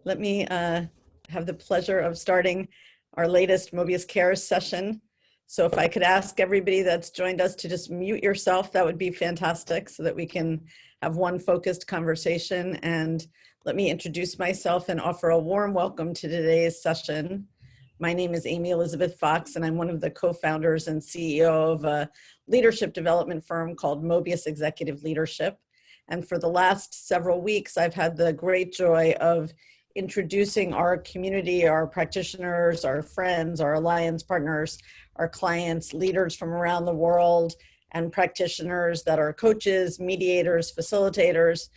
Let me have the pleasure of starting our latest Mobius Cares session. So if I could ask everybody that's joined us to just mute yourself, that would be fantastic so that we can have one focused conversation. And let me introduce myself and offer a warm welcome to today's session. My name is Amy Elizabeth Fox, and I'm one of the co-founders and CEO of a leadership development firm called Mobius Executive Leadership. And for the last several weeks, I've had the great joy of introducing our community, our practitioners, our friends, our alliance partners, our clients, leaders from around the world, and practitioners that are coaches, mediators, facilitators,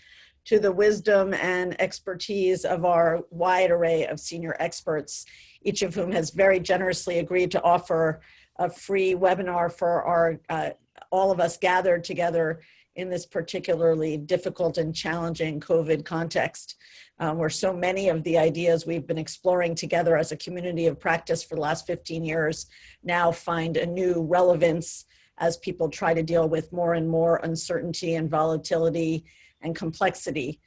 to the wisdom and expertise of our wide array of senior experts, each of whom has very generously agreed to offer a free webinar for our all of us gathered together in this particularly difficult and challenging COVID context, where so many of the ideas we've been exploring together as a community of practice for the last 15 years now find a new relevance as people try to deal with more and more uncertainty and volatility and complexity.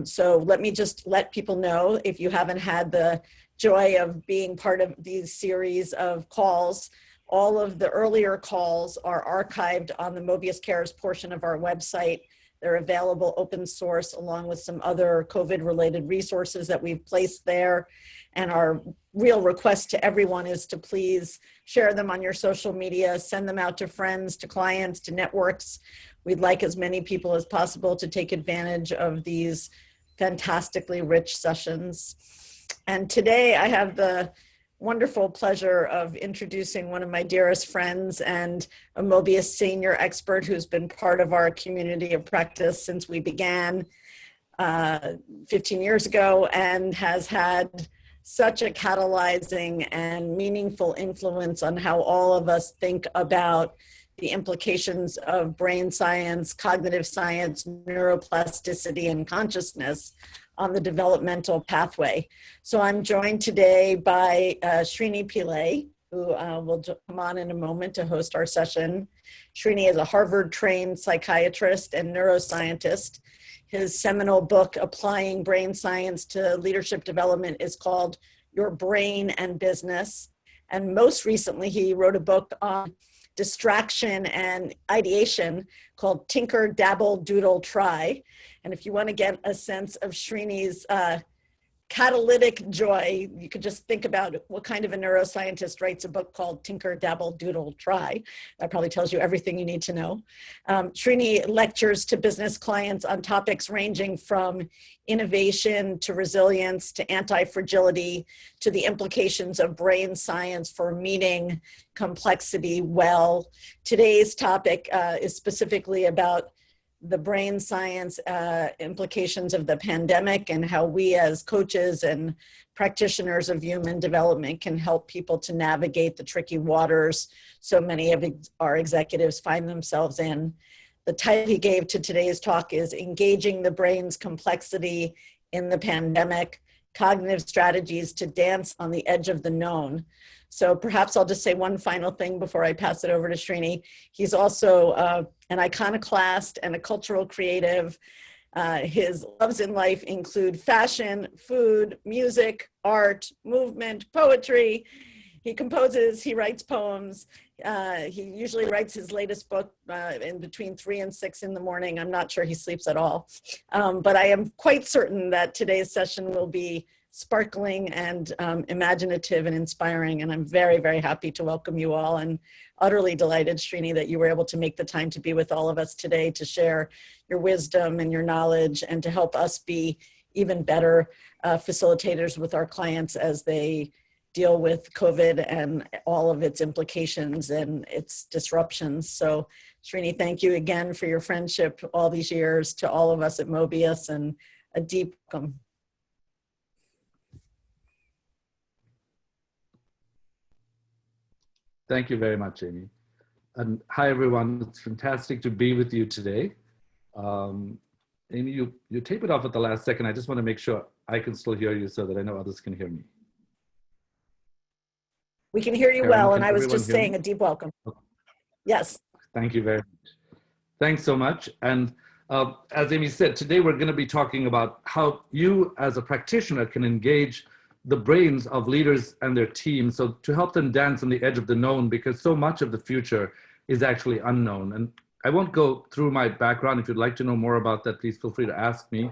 So let me just let people know, if you haven't had the joy of being part of these series of calls, all of the earlier calls are archived on the Mobius Cares portion of our website. They're available open source along with some other COVID-related resources that we've placed there. And our real request to everyone is to please share them on your social media, send them out to friends, to clients, to networks. We'd like as many people as possible to take advantage of these fantastically rich sessions. And today I have the wonderful pleasure of introducing one of my dearest friends and a Mobius senior expert who's been part of our community of practice since we began 15 years ago, and has had such a catalyzing and meaningful influence on how all of us think about the implications of brain science, cognitive science, neuroplasticity, and consciousness on the developmental pathway. So I'm joined today by Srini Pillay, who will come on in a moment to host our session. Srini is a Harvard-trained psychiatrist and neuroscientist. His seminal book, Applying Brain Science to Leadership Development, is called Your Brain and Business. And most recently, he wrote a book on distraction and ideation called Tinker, Dabble, Doodle, Try. And if you want to get a sense of Srini's catalytic joy, you could just think about what kind of a neuroscientist writes a book called Tinker, Dabble, Doodle, Try. That probably tells you everything you need to know. Srini lectures to business clients on topics ranging from innovation to resilience to anti-fragility to the implications of brain science for meeting complexity well. Today's topic is specifically about the brain science implications of the pandemic and how we as coaches and practitioners of human development can help people to navigate the tricky waters so many of our executives find themselves in. The title he gave to today's talk is Engaging the Brain's Complexity in the Pandemic, Cognitive Strategies to Dance on the Edge of the Known. So perhaps I'll just say one final thing before I pass it over to Srini. He's also an iconoclast and a cultural creative. His loves in life include fashion, food, music, art, movement, poetry. He composes, he writes poems. He usually writes his latest book in between 3 and 6 in the morning. I'm not sure he sleeps at all. But I am quite certain that today's session will be sparkling and imaginative and inspiring. And I'm very, very happy to welcome you all, and utterly delighted, Srini, that you were able to make the time to be with all of us today to share your wisdom and your knowledge and to help us be even better facilitators with our clients as they deal with COVID and all of its implications and its disruptions. So Srini, thank you again for your friendship all these years to all of us at Mobius, and a deep welcome. Thank you very much, Amy. And hi, everyone. It's fantastic to be with you today. Amy, you tape it off at the last second. I just want to make sure I can still hear you so that I know others can hear me. We can hear you well, and I was just saying a deep welcome. Okay. Yes. Thank you very much. Thanks so much. And as Amy said, today we're going to be talking about how you as a practitioner can engage the brains of leaders and their teams, so to help them dance on the edge of the known, because so much of the future is actually unknown. And I won't go through my background. If you'd like to know more about that, please feel free to ask me.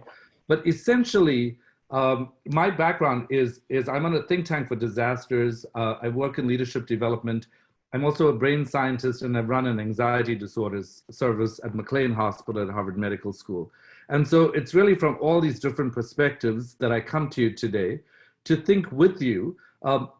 But essentially, my background is I'm on a think tank for disasters. I work in leadership development. I'm also a brain scientist, and I've run an anxiety disorders service at McLean Hospital at Harvard Medical School. And so it's really from all these different perspectives that I come to you today to think with you,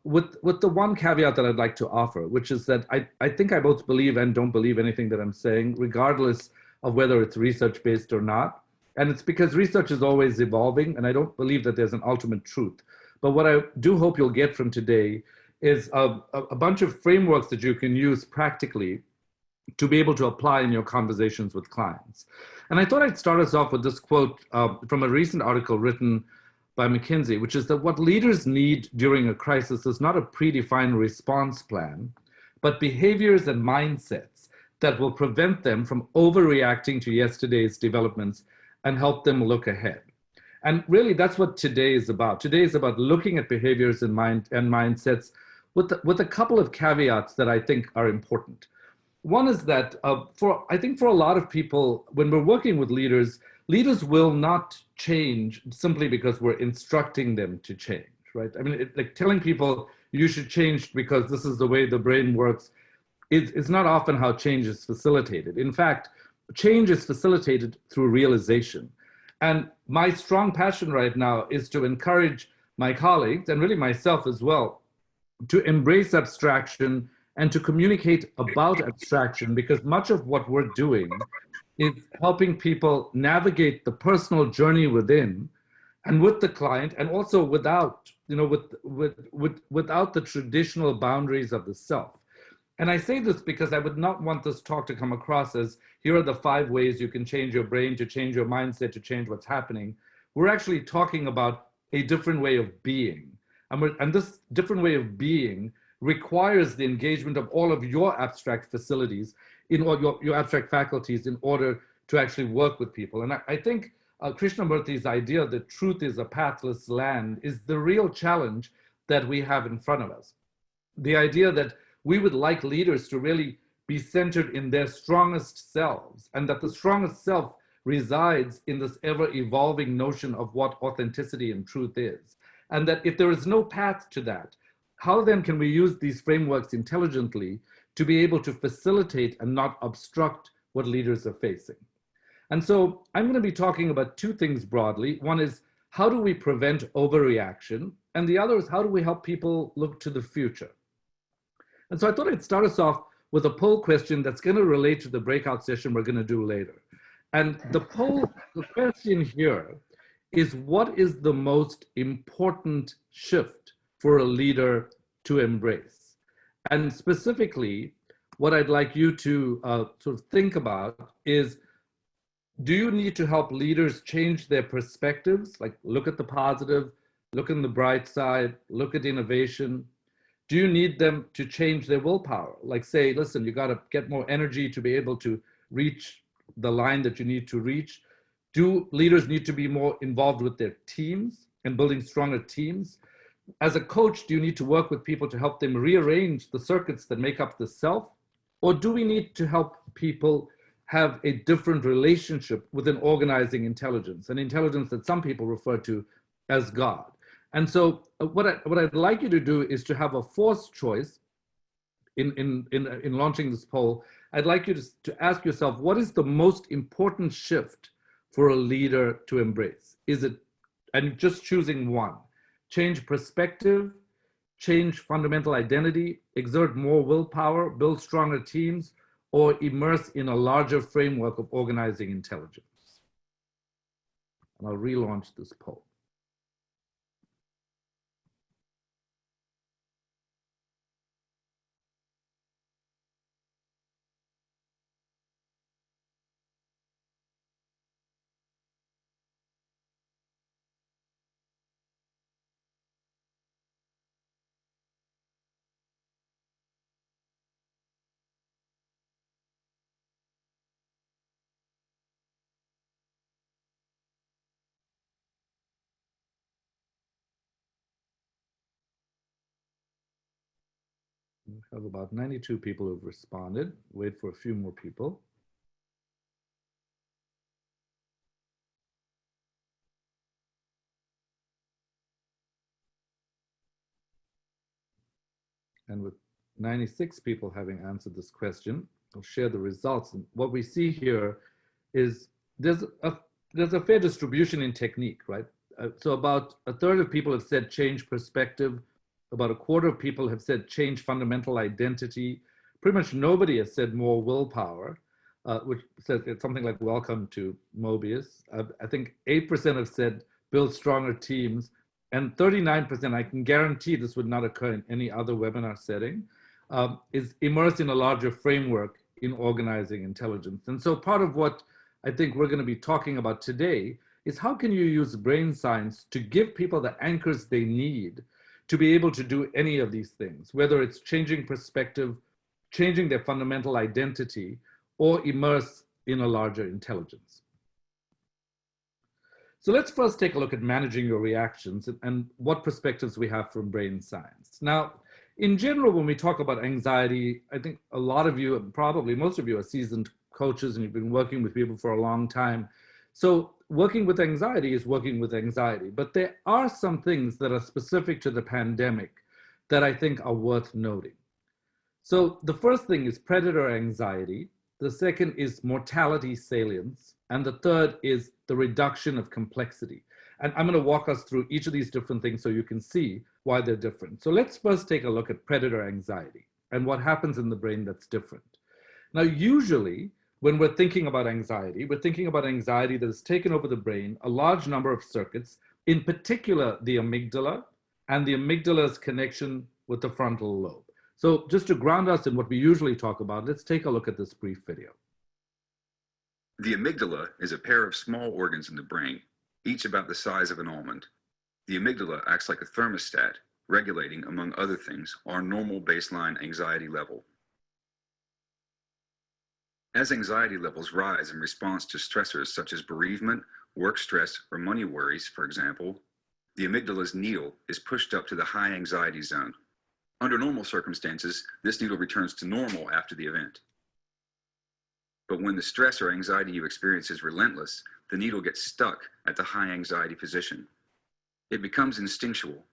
with the one caveat that I'd like to offer, which is that I think I both believe and don't believe anything that I'm saying, regardless of whether it's research-based or not. And it's because research is always evolving, and I don't believe that there's an ultimate truth. But what I do hope you'll get from today is a bunch of frameworks that you can use practically to be able to apply in your conversations with clients. And I thought I'd start us off with this quote from a recent article written by McKinsey, which is that what leaders need during a crisis is not a predefined response plan, but behaviors and mindsets that will prevent them from overreacting to yesterday's developments and help them look ahead. And really, that's what today is about. Today is about looking at behaviors and mindsets with a couple of caveats that I think are important. One is that I think for a lot of people, when we're working with leaders, leaders will not change simply because we're instructing them to change, right? I mean, like telling people you should change because this is the way the brain works, it's not often how change is facilitated. In fact, change is facilitated through realization. And my strong passion right now is to encourage my colleagues, and really myself as well, to embrace abstraction and to communicate about abstraction, because much of what we're doing is helping people navigate the personal journey within and with the client, and also without, without the traditional boundaries of the self. And I say this because I would not want this talk to come across as, here are the 5 ways you can change your brain, to change your mindset, to change what's happening. We're actually talking about a different way of being. And this different way of being requires the engagement of all of your abstract facilities, your abstract faculties, in order to actually work with people. And I think Krishnamurti's idea that truth is a pathless land is the real challenge that we have in front of us. The idea that we would like leaders to really be centered in their strongest selves, and that the strongest self resides in this ever-evolving notion of what authenticity and truth is. And that if there is no path to that, how then can we use these frameworks intelligently to be able to facilitate and not obstruct what leaders are facing? And so I'm going to be talking about 2 things broadly. One is, how do we prevent overreaction? And the other is, how do we help people look to the future? And so I thought I'd start us off with a poll question that's going to relate to the breakout session we're going to do later. And the question here is, what is the most important shift for a leader to embrace? And specifically, what I'd like you to sort of think about is, do you need to help leaders change their perspectives? Like, look at the positive, look on the bright side, look at innovation. Do you need them to change their willpower? Like, say, listen, you got to get more energy to be able to reach the line that you need to reach. Do leaders need to be more involved with their teams and building stronger teams? As a coach, do you need to work with people to help them rearrange the circuits that make up the self? Or do we need to help people have a different relationship with an organizing intelligence, an intelligence that some people refer to as God? And so what I'd like you to do is to have a forced choice in launching this poll. I'd like you to ask yourself, what is the most important shift for a leader to embrace? Is it, and just choosing one, change perspective, change fundamental identity, exert more willpower, build stronger teams, or immerse in a larger framework of organizing intelligence? And I'll relaunch this poll. have about 92 people who've responded. Wait for a few more people. And with 96 people having answered this question, I'll share the results. And what we see here is there's a fair distribution in technique, right? So about a third of people have said change perspective. About a quarter of people have said change fundamental identity. Pretty much nobody has said more willpower, which says it's something like welcome to Mobius. I think 8% have said build stronger teams, and 39%, I can guarantee this would not occur in any other webinar setting, is immersed in a larger framework in organizing intelligence. And so part of what I think we're going to be talking about today is how can you use brain science to give people the anchors they need to be able to do any of these things, whether it's changing perspective, changing their fundamental identity, or immerse in a larger intelligence. So let's first take a look at managing your reactions and what perspectives we have from brain science. Now, in general, when we talk about anxiety, I think a lot of you, probably most of you, are seasoned coaches and you've been working with people for a long time. So working with anxiety is working with anxiety, but there are some things that are specific to the pandemic that I think are worth noting. So the first thing is predator anxiety. The second is mortality salience. And the third is the reduction of complexity. And I'm going to walk us through each of these different things so you can see why they're different. So let's first take a look at predator anxiety and what happens in the brain that's different. Now, usually when we're thinking about anxiety, we're thinking about anxiety that has taken over the brain, a large number of circuits, in particular the amygdala and the amygdala's connection with the frontal lobe. So just to ground us in what we usually talk about, let's take a look at this brief video. The amygdala is a pair of small organs in the brain, each about the size of an almond. The amygdala acts like a thermostat, regulating, among other things, our normal baseline anxiety level. As anxiety levels rise in response to stressors such as bereavement, work stress, or money worries, for example, the amygdala's needle is pushed up to the high anxiety zone. Under normal circumstances, this needle returns to normal after the event. But when the stress or anxiety you experience is relentless, the needle gets stuck at the high anxiety position. It becomes instinctual.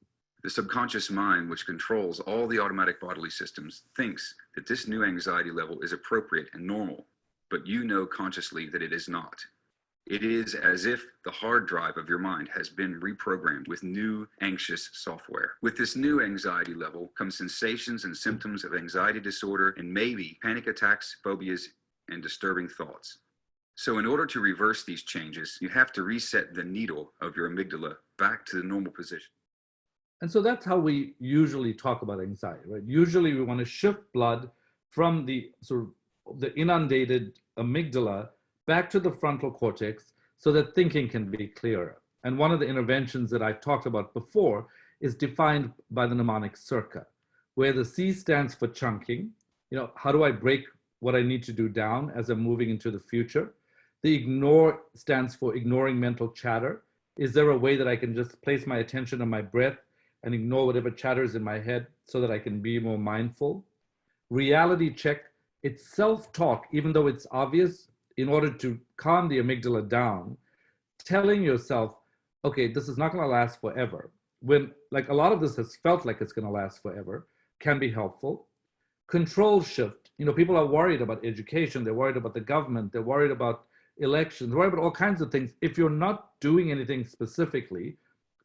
The subconscious mind, which controls all the automatic bodily systems, thinks that this new anxiety level is appropriate and normal, but you know consciously that it is not. It is as if the hard drive of your mind has been reprogrammed with new anxious software. With this new anxiety level come sensations and symptoms of anxiety disorder and maybe panic attacks, phobias, and disturbing thoughts. So in order to reverse these changes, you have to reset the needle of your amygdala back to the normal position. And so that's how we usually talk about anxiety, right? Usually we want to shift blood from the sort of the inundated amygdala back to the frontal cortex so that thinking can be clearer. And one of the interventions that I've talked about before is defined by the mnemonic circa, where the C stands for chunking. You know, how do I break what I need to do down as I'm moving into the future? The ignore stands for ignoring mental chatter. Is there a way that I can just place my attention on my breath and ignore whatever chatters in my head so that I can be more mindful? Reality check, it's self-talk, even though it's obvious, in order to calm the amygdala down, telling yourself, okay, this is not going to last forever. When like a lot of this has felt like it's going to last forever, can be helpful. Control shift, you know, people are worried about education, they're worried about the government, they're worried about elections, they're worried about all kinds of things. If you're not doing anything specifically,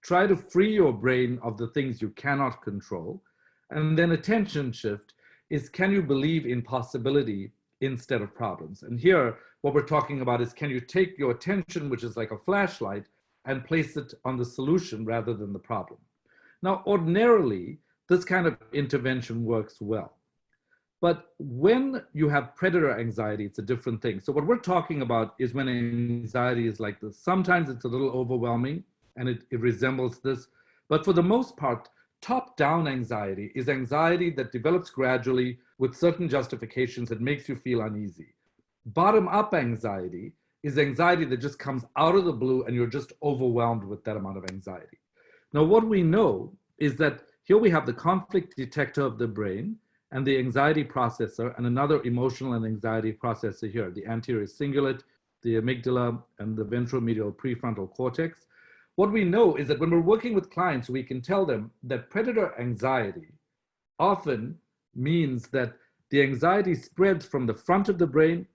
try to free your brain of the things you cannot control. And then attention shift is, can you believe in possibility instead of problems? And here, what we're talking about is, can you take your attention, which is like a flashlight, and place it on the solution rather than the problem? Now, ordinarily, this kind of intervention works well. But when you have predator anxiety, it's a different thing. So what we're talking about is when anxiety is like this. Sometimes it's a little overwhelming, and it resembles this. But for the most part, top-down anxiety is anxiety that develops gradually with certain justifications that makes you feel uneasy. Bottom-up anxiety is anxiety that just comes out of the blue and you're just overwhelmed with that amount of anxiety. Now, what we know is that here we have the conflict detector of the brain, and the anxiety processor, and another emotional and anxiety processor here, the anterior cingulate, the amygdala, and the ventromedial prefrontal cortex. What we know is that when we're working with clients, we can tell them that predator anxiety often means that the anxiety spreads from the front of the brain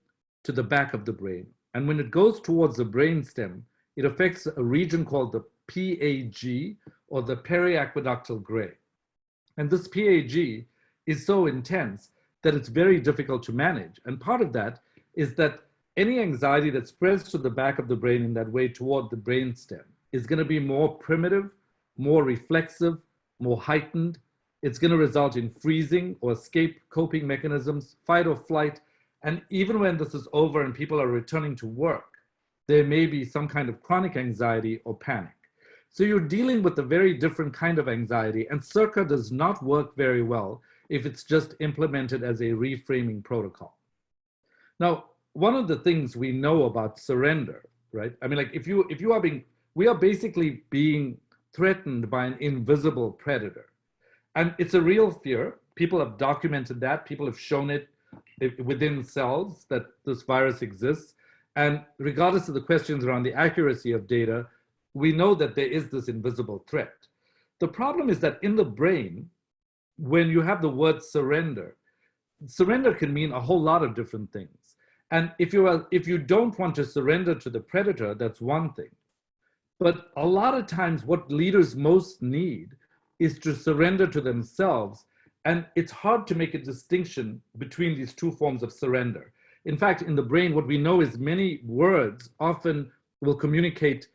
to the back of the brain. And when it goes towards the brainstem, it affects a region called the PAG, or the periaqueductal gray. And this PAG is so intense that it's very difficult to manage. And part of that is that any anxiety that spreads to the back of the brain in that way toward the brainstem is going to be more primitive, more reflexive, more heightened. It's going to result in freezing or escape coping mechanisms, fight or flight. And even when this is over and people are returning to work, there may be some kind of chronic anxiety or panic. So you're dealing with a very different kind of anxiety, and Circa does not work very well if it's just implemented as a reframing protocol. Now, one of the things we know about surrender, right? I mean, like if you are being, we are basically being threatened by an invisible predator. And it's a real fear. People have documented that. People have shown it within cells that this virus exists. And regardless of the questions around the accuracy of data, we know that there is this invisible threat. The problem is that in the brain, when you have the word surrender, surrender can mean a whole lot of different things. And if you don't want to surrender to the predator, that's one thing. But a lot of times what leaders most need is to surrender to themselves. And it's hard to make a distinction between these two forms of surrender. In fact, in the brain, what we know is many words often will communicate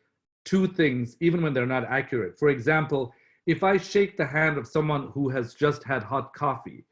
two things, even when they're not accurate. For example, if I shake the hand of someone who has just had hot coffee,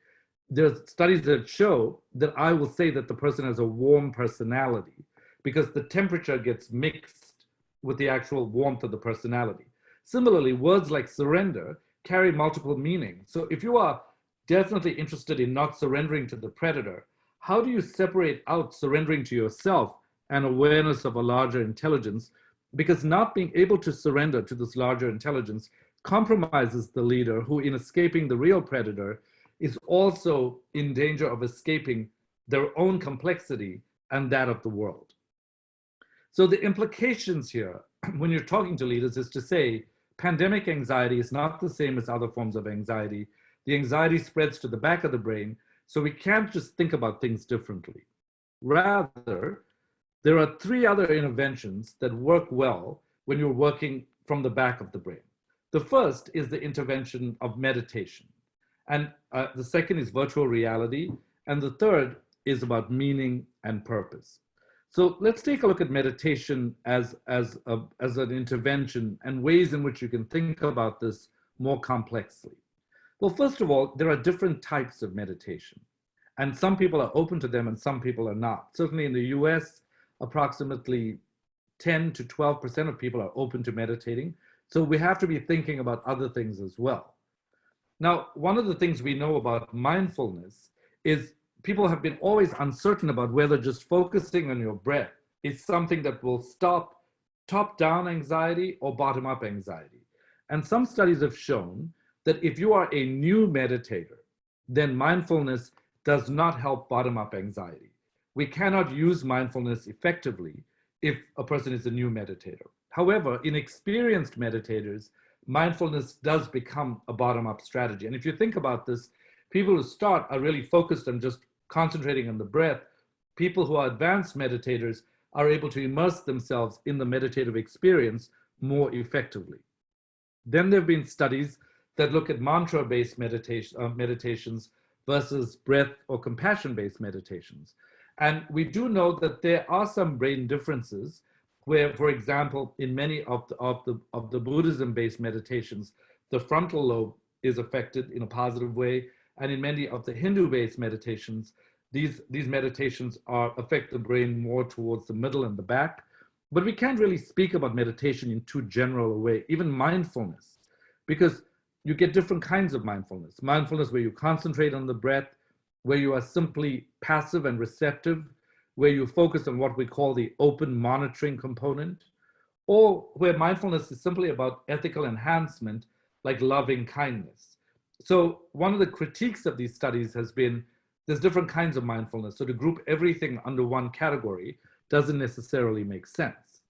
there's studies that show that I will say that the person has a warm personality because the temperature gets mixed with the actual warmth of the personality. Similarly, words like surrender carry multiple meanings. So if you are definitely interested in not surrendering to the predator, how do you separate out surrendering to yourself and awareness of a larger intelligence? Because not being able to surrender to this larger intelligence compromises the leader who, in escaping the real predator, is also in danger of escaping their own complexity and that of the world. So the implications here, when you're talking to leaders, is to say, pandemic anxiety is not the same as other forms of anxiety. The anxiety spreads to the back of the brain, so we can't just think about things differently. Rather, there are three other interventions that work well when you're working from the back of the brain. The first is the intervention of meditation. And the second is virtual reality. And the third is about meaning and purpose. So let's take a look at meditation as an intervention and ways in which you can think about this more complexly. Well, first of all, there are different types of meditation. And some people are open to them and some people are not. Certainly in the US, approximately 10 to 12% of people are open to meditating. So we have to be thinking about other things as well. Now, one of the things we know about mindfulness is people have been always uncertain about whether just focusing on your breath is something that will stop top-down anxiety or bottom-up anxiety. And some studies have shown that if you are a new meditator, then mindfulness does not help bottom-up anxiety. We cannot use mindfulness effectively if a person is a new meditator. However, in experienced meditators, mindfulness does become a bottom-up strategy. And if you think about this, people who start are really focused on just concentrating on the breath. People who are advanced meditators are able to immerse themselves in the meditative experience more effectively. Then there have been studies that look at mantra-based meditations versus breath or compassion-based meditations. And we do know that there are some brain differences where, for example, in many of the Buddhism-based meditations, the frontal lobe is affected in a positive way. And in many of the Hindu-based meditations, these meditations affect the brain more towards the middle and the back. But we can't really speak about meditation in too general a way, even mindfulness, because you get different kinds of mindfulness. Mindfulness where you concentrate on the breath, where you are simply passive and receptive, where you focus on what we call the open monitoring component, or where mindfulness is simply about ethical enhancement, like loving kindness. So one of the critiques of these studies has been there's different kinds of mindfulness. So to group everything under one category doesn't necessarily make sense.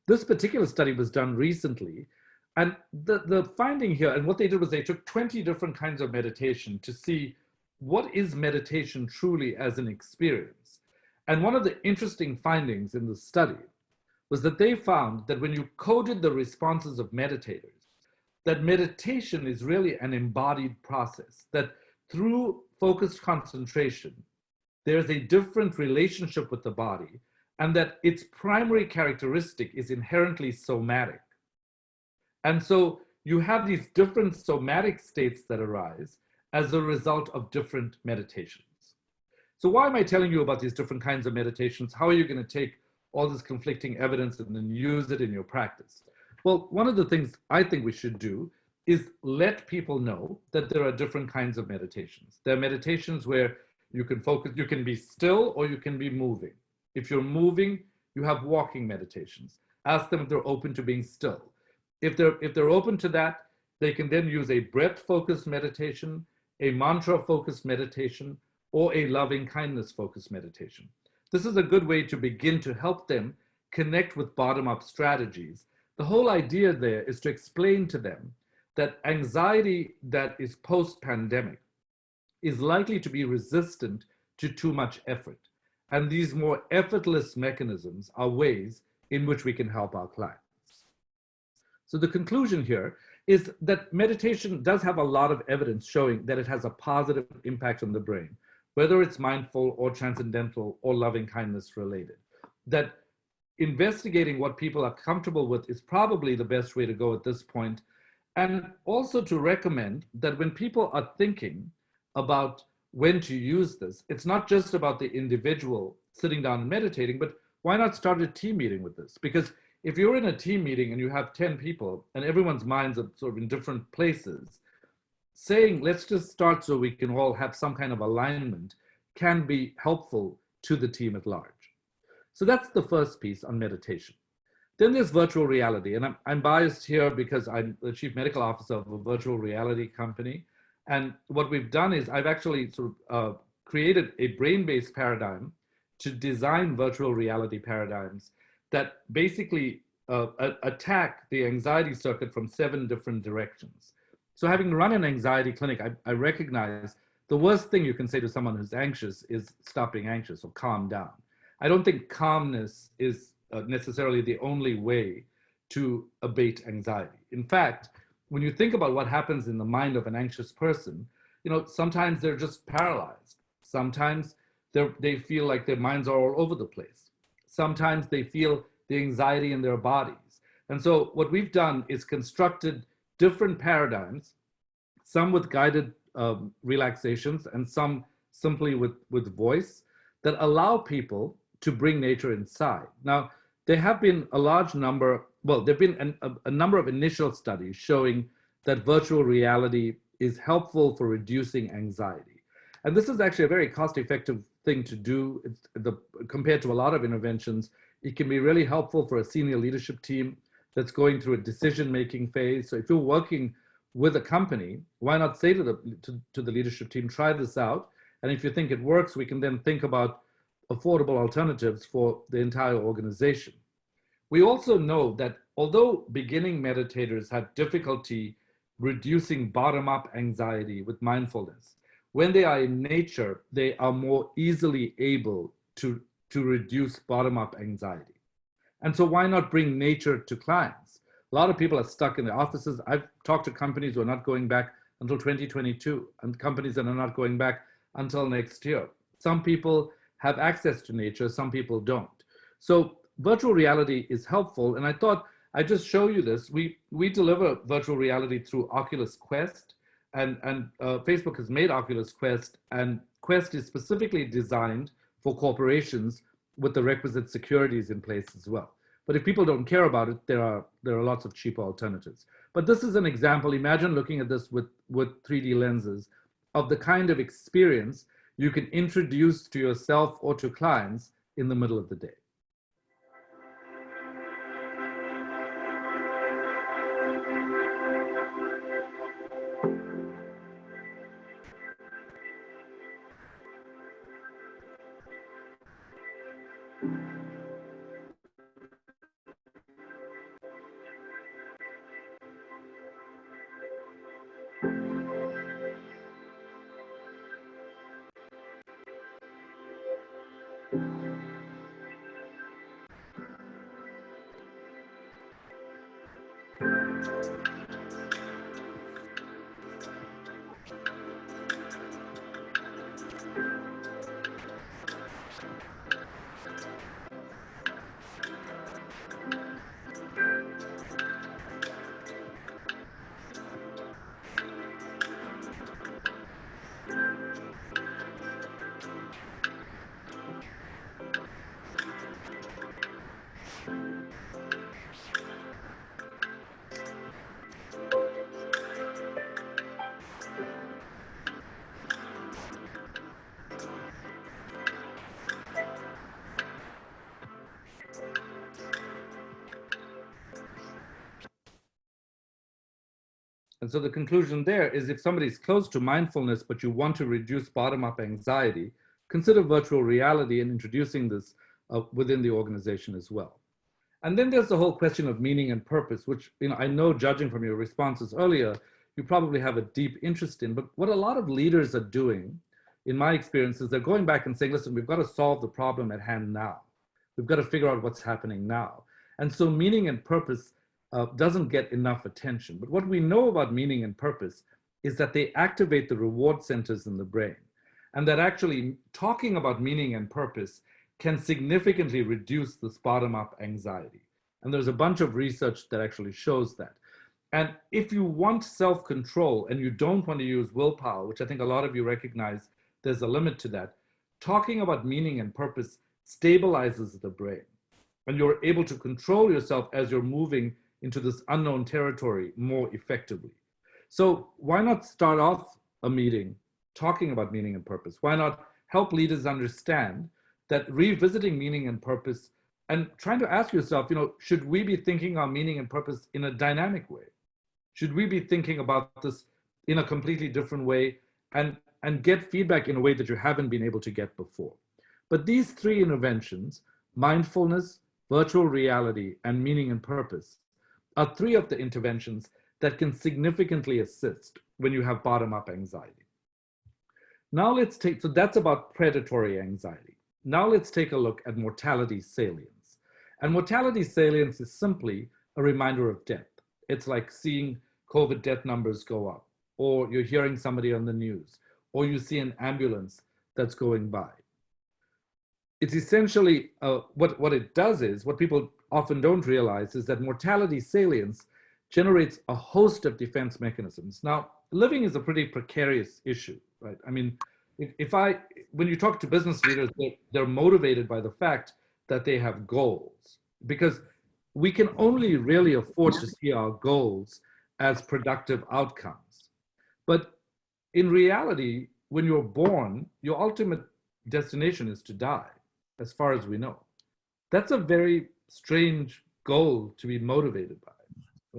This particular study was done recently, and the finding here, and what they did was they took 20 different kinds of meditation to see what is meditation truly as an experience. And one of the interesting findings in the study was that they found that when you coded the responses of meditators, that meditation is really an embodied process, that through focused concentration, there's a different relationship with the body, and that its primary characteristic is inherently somatic. And so you have these different somatic states that arise as a result of different meditations. So why am I telling you about these different kinds of meditations? How are you going to take all this conflicting evidence and then use it in your practice? Well, one of the things I think we should do is let people know that there are different kinds of meditations. There are meditations where you can focus, you can be still or you can be moving. If you're moving, you have walking meditations. Ask them if they're open to being still. If they're open to that, they can then use a breath-focused meditation, a mantra-focused meditation, or a loving kindness focused meditation. This is a good way to begin to help them connect with bottom-up strategies. The whole idea there is to explain to them that anxiety that is post-pandemic is likely to be resistant to too much effort. And these more effortless mechanisms are ways in which we can help our clients. So the conclusion here is that meditation does have a lot of evidence showing that it has a positive impact on the brain, whether it's mindful or transcendental or loving kindness related. That investigating what people are comfortable with is probably the best way to go at this point. And also to recommend that when people are thinking about when to use this, it's not just about the individual sitting down and meditating, but why not start a team meeting with this? Because if you're in a team meeting and you have 10 people and everyone's minds are sort of in different places, saying, let's just start so we can all have some kind of alignment can be helpful to the team at large. So that's the first piece on meditation. Then there's virtual reality. And I'm biased here because I'm the chief medical officer of a virtual reality company. And what we've done is I've actually sort of created a brain-based paradigm to design virtual reality paradigms that basically attack the anxiety circuit from 7 different directions. So having run an anxiety clinic, I recognize the worst thing you can say to someone who's anxious is stop being anxious or calm down. I don't think calmness is necessarily the only way to abate anxiety. In fact, when you think about what happens in the mind of an anxious person, you know, sometimes they're just paralyzed. Sometimes they feel like their minds are all over the place. Sometimes they feel the anxiety in their bodies. And so what we've done is constructed different paradigms, some with guided relaxations and some simply with voice, that allow people to bring nature inside. Now, there have been a large number, well, there have been a number of initial studies showing that virtual reality is helpful for reducing anxiety. And this is actually a very cost-effective thing to do. Compared to a lot of interventions, it can be really helpful for a senior leadership team that's going through a decision-making phase. So if you're working with a company, why not say to the leadership team, try this out. And if you think it works, we can then think about affordable alternatives for the entire organization. We also know that although beginning meditators have difficulty reducing bottom-up anxiety with mindfulness, when they are in nature, they are more easily able to reduce bottom-up anxiety. And so why not bring nature to clients? A lot of people are stuck in the offices. I've talked to companies who are not going back until 2022 and companies that are not going back until next year. Some people have access to nature, some people don't. So virtual reality is helpful. And I thought I'd just show you this. We deliver virtual reality through Oculus Quest, and Facebook has made Oculus Quest, and Quest is specifically designed for corporations with the requisite securities in place as well. But if people don't care about it, there are lots of cheaper alternatives. But this is an example. Imagine looking at this with 3D lenses of the kind of experience you can introduce to yourself or to clients in the middle of the day. And so the conclusion there is if somebody's close to mindfulness, but you want to reduce bottom-up anxiety, consider virtual reality and introducing this within the organization as well. And then there's the whole question of meaning and purpose, which I know, judging from your responses earlier, you probably have a deep interest in. But what a lot of leaders are doing, in my experience, is they're going back and saying, listen, we've got to solve the problem at hand now. We've got to figure out what's happening now. And so meaning and purpose doesn't get enough attention. But what we know about meaning and purpose is that they activate the reward centers in the brain, and that actually talking about meaning and purpose can significantly reduce this bottom-up anxiety. And there's a bunch of research that actually shows that. And if you want self-control and you don't want to use willpower, which I think a lot of you recognize there's a limit to that, talking about meaning and purpose stabilizes the brain. And you're able to control yourself as you're moving into this unknown territory more effectively. So why not start off a meeting talking about meaning and purpose? Why not help leaders understand that revisiting meaning and purpose and trying to ask yourself, should we be thinking on meaning and purpose in a dynamic way? Should we be thinking about this in a completely different way and get feedback in a way that you haven't been able to get before? But these three interventions, mindfulness, virtual reality, and meaning and purpose, are three of the interventions that can significantly assist when you have bottom-up anxiety. Now so that's about predatory anxiety. Now let's take a look at mortality salience. And mortality salience is simply a reminder of death. It's like seeing COVID death numbers go up, or you're hearing somebody on the news, or you see an ambulance that's going by. It's essentially, what it does is, what people often don't realize is that mortality salience generates a host of defense mechanisms. Now, living is a pretty precarious issue, right? I mean, when you talk to business leaders, they're motivated by the fact that they have goals, because we can only really afford to see our goals as productive outcomes. But in reality, when you're born, your ultimate destination is to die, as far as we know. That's a very strange goal to be motivated by,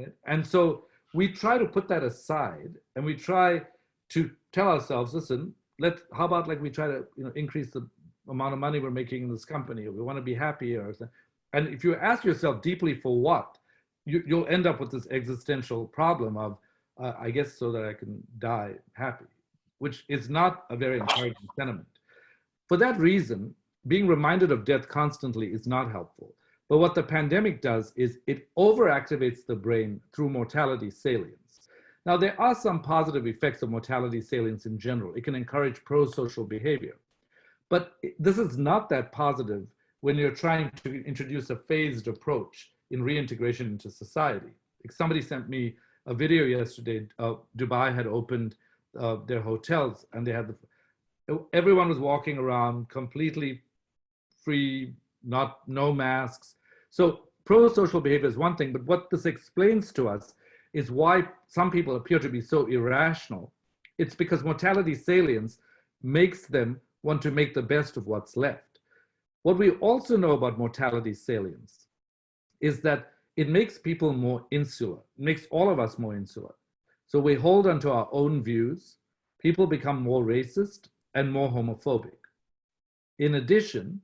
right? And so we try to put that aside, and we try to tell ourselves, listen, how about like we try to increase the amount of money we're making in this company, or we want to be happier, or something. And if you ask yourself deeply for what, you'll end up with this existential problem of, I guess so that I can die happy, which is not a very encouraging sentiment. For that reason, being reminded of death constantly is not helpful. But what the pandemic does is it overactivates the brain through mortality salience. Now, there are some positive effects of mortality salience in general. It can encourage pro-social behavior. But this is not that positive when you're trying to introduce a phased approach in reintegration into society. Like somebody sent me a video yesterday. Dubai had opened their hotels, and they had everyone was walking around completely free, no masks. So pro-social behavior is one thing, but what this explains to us is why some people appear to be so irrational. It's because mortality salience makes them want to make the best of what's left. What we also know about mortality salience is that it makes people more insular. It makes all of us more insular. So we hold onto our own views. People become more racist and more homophobic. In addition,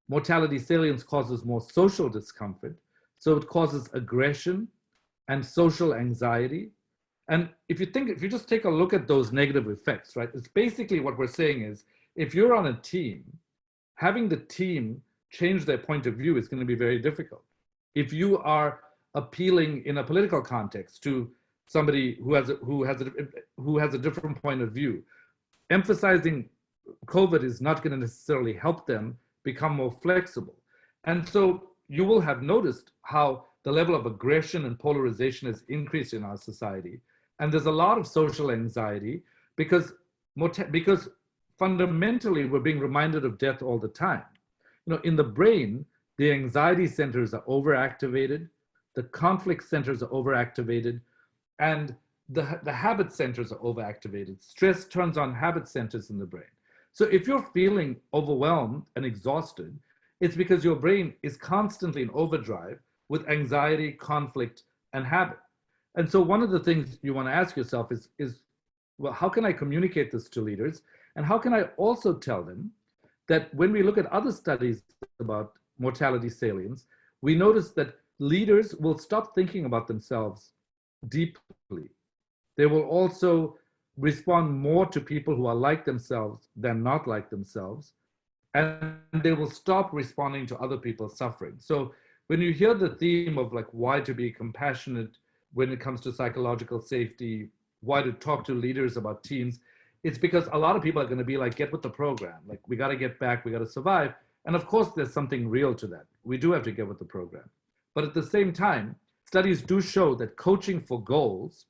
mortality salience causes more social discomfort. So it causes aggression and social anxiety. And if you just take a look at those negative effects, right, it's basically what we're saying is, if you're on a team, having the team change their point of view is going to be very difficult. If you are appealing in a political context to somebody who has a different point of view, emphasizing COVID is not going to necessarily help them become more flexible. And so you will have noticed how the level of aggression and polarization has increased in our society. And there's a lot of social anxiety because fundamentally we're being reminded of death all the time. In the brain, the anxiety centers are overactivated, the conflict centers are overactivated, and the habit centers are overactivated. Stress turns on habit centers in the brain. So if you're feeling overwhelmed and exhausted, it's because your brain is constantly in overdrive with anxiety, conflict, and habit. And so one of the things you want to ask yourself is, well, how can I communicate this to leaders? And how can I also tell them that when we look at other studies about mortality salience, we notice that leaders will stop thinking about themselves deeply. They will also respond more to people who are like themselves than not like themselves. And they will stop responding to other people's suffering. So when you hear the theme of like why to be compassionate when it comes to psychological safety, why to talk to leaders about teams, it's because a lot of people are going to be like, get with the program. Like, we got to get back, we got to survive. And of course, there's something real to that. We do have to get with the program. But at the same time, studies do show that coaching for goals,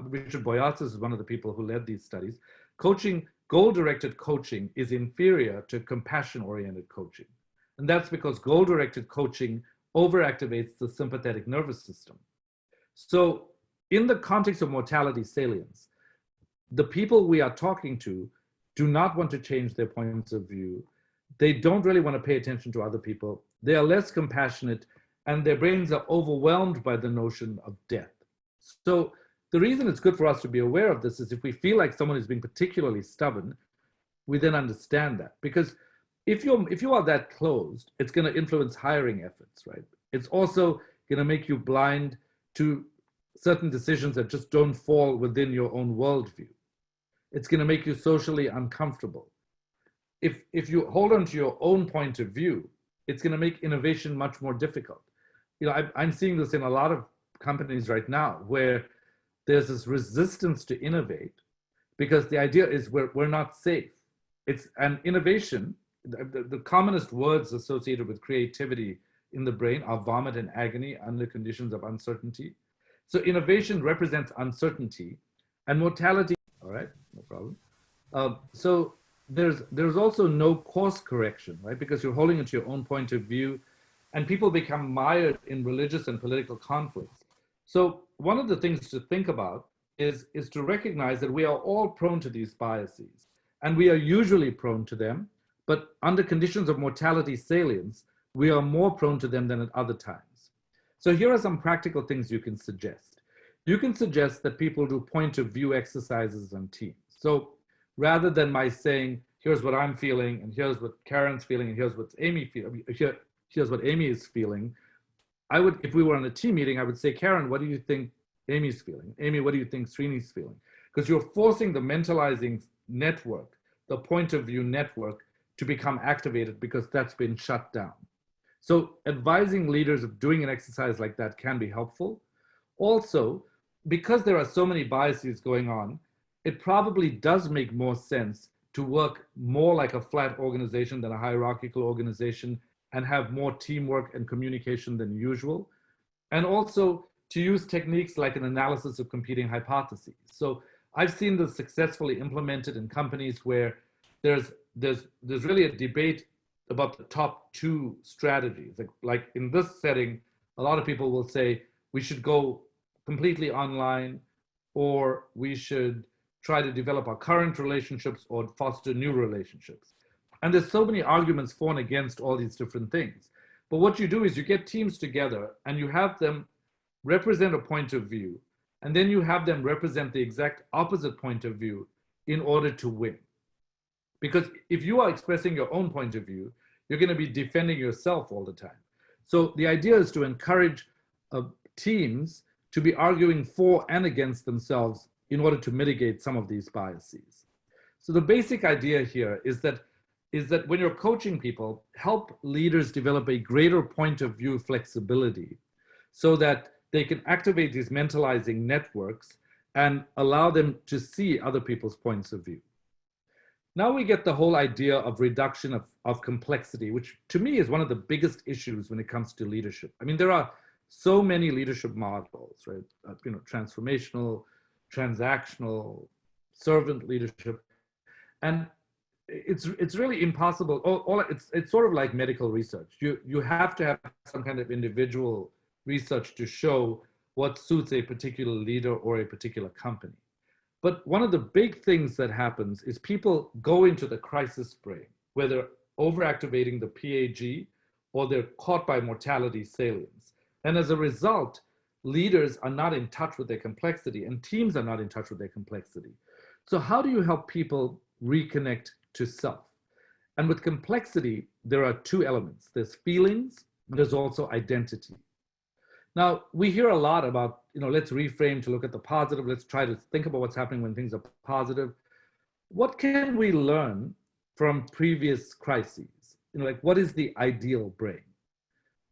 Richard Boyatzis is one of the people who led these studies, goal-directed coaching is inferior to compassion-oriented coaching. And that's because goal-directed coaching overactivates the sympathetic nervous system. So in the context of mortality salience, the people we are talking to do not want to change their points of view. They don't really want to pay attention to other people. They are less compassionate, and their brains are overwhelmed by the notion of death. So the reason it's good for us to be aware of this is if we feel like someone is being particularly stubborn, we then understand that. Because if you are that closed, it's going to influence hiring efforts, right? It's also going to make you blind to certain decisions that just don't fall within your own worldview. It's going to make you socially uncomfortable. If you hold on to your own point of view, it's going to make innovation much more difficult. I'm seeing this in a lot of companies right now where there's this resistance to innovate because the idea is we're not safe. And innovation, the commonest words associated with creativity in the brain are vomit and agony under conditions of uncertainty. So innovation represents uncertainty, and mortality, all right, no problem. So there's also no course correction, right? Because you're holding it to your own point of view, and people become mired in religious and political conflicts. So one of the things to think about is to recognize that we are all prone to these biases, and we are usually prone to them, but under conditions of mortality salience, we are more prone to them than at other times. So here are some practical things you can suggest. You can suggest that people do point of view exercises on teams. So rather than my saying, here's what I'm feeling, and here's what Karen's feeling, and here's what Amy feeling, here's what Amy is feeling, I would, if we were on a team meeting, I would say, Karen, what do you think Amy's feeling? Amy, what do you think Srini's feeling? Because you're forcing the mentalizing network, the point of view network, to become activated because that's been shut down. So advising leaders of doing an exercise like that can be helpful. Also, because there are so many biases going on, it probably does make more sense to work more like a flat organization than a hierarchical organization and have more teamwork and communication than usual. And also to use techniques like an analysis of competing hypotheses. So I've seen this successfully implemented in companies where there's really a debate about the top two strategies. Like in this setting, a lot of people will say we should go completely online, or we should try to develop our current relationships or foster new relationships. And there's so many arguments for and against all these different things. But what you do is you get teams together and you have them represent a point of view, and then you have them represent the exact opposite point of view in order to win. Because if you are expressing your own point of view, you're going to be defending yourself all the time. So the idea is to encourage teams to be arguing for and against themselves in order to mitigate some of these biases. So the basic idea here is that when you're coaching people, help leaders develop a greater point of view flexibility so that they can activate these mentalizing networks and allow them to see other people's points of view. Now we get the whole idea of reduction of complexity, which to me is one of the biggest issues when it comes to leadership. I mean, there are so many leadership models, right? Transformational, transactional, servant leadership. And it's really impossible. It's sort of like medical research. You have to have some kind of individual research to show what suits a particular leader or a particular company. But one of the big things that happens is people go into the crisis brain, where they're overactivating the PAG or they're caught by mortality salience. And as a result, leaders are not in touch with their complexity and teams are not in touch with their complexity. So how do you help people reconnect to self? And with complexity, there are two elements. There's feelings, and there's also identity. Now, we hear a lot about, let's reframe to look at the positive. Let's try to think about what's happening when things are positive. What can we learn from previous crises? Like what is the ideal brain?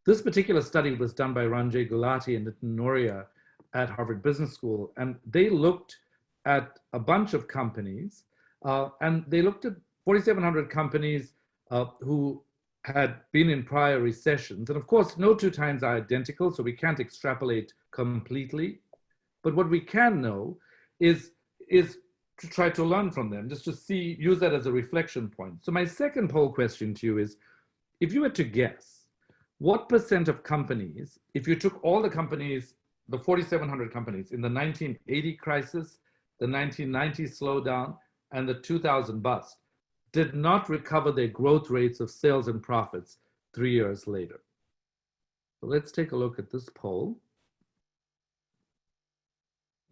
This particular study was done by Ranjay Gulati and Nitin Noria at Harvard Business School. And they looked at a bunch of companies and they looked at 4,700 companies who had been in prior recessions. And of course, no two times are identical, so we can't extrapolate completely. But what we can know is to try to learn from them, just to use that as a reflection point. So my second poll question to you is, if you were to guess, what % of companies, if you took all the companies, the 4,700 companies in the 1980 crisis, the 1990 slowdown, and the 2000 bust, did not recover their growth rates of sales and profits 3 years later? So let's take a look at this poll.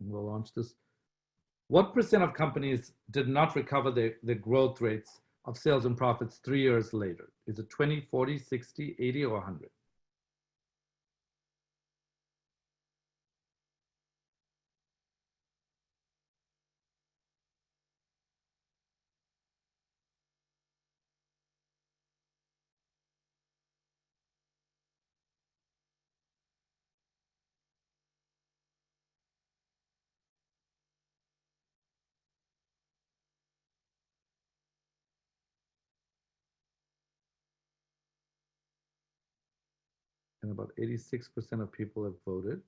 We'll launch this. What % of companies did not recover their growth rates of sales and profits 3 years later? Is it 20, 40, 60, 80, or 100? And about 86% of people have voted.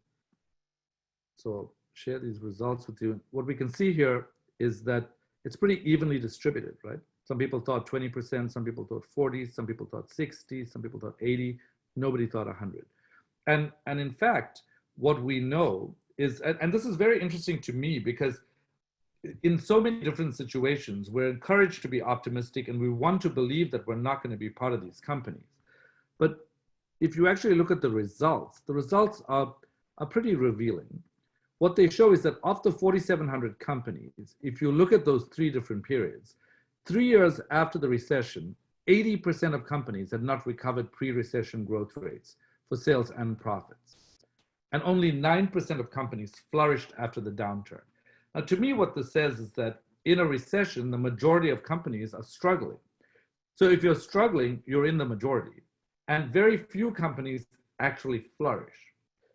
So I'll share these results with you. What we can see here is that it's pretty evenly distributed, right? Some people thought 20%, some people thought 40, some people thought 60, some people thought 80, nobody thought 100. And in fact, what we know is, and this is very interesting to me because in so many different situations, we're encouraged to be optimistic and we want to believe that we're not going to be part of these companies. But if you actually look at the results are pretty revealing. What they show is that of the 4,700 companies, if you look at those three different periods, 3 years after the recession, 80% of companies had not recovered pre-recession growth rates for sales and profits. And only 9% of companies flourished after the downturn. Now, to me, what this says is that in a recession, the majority of companies are struggling. So if you're struggling, you're in the majority. And very few companies actually flourish.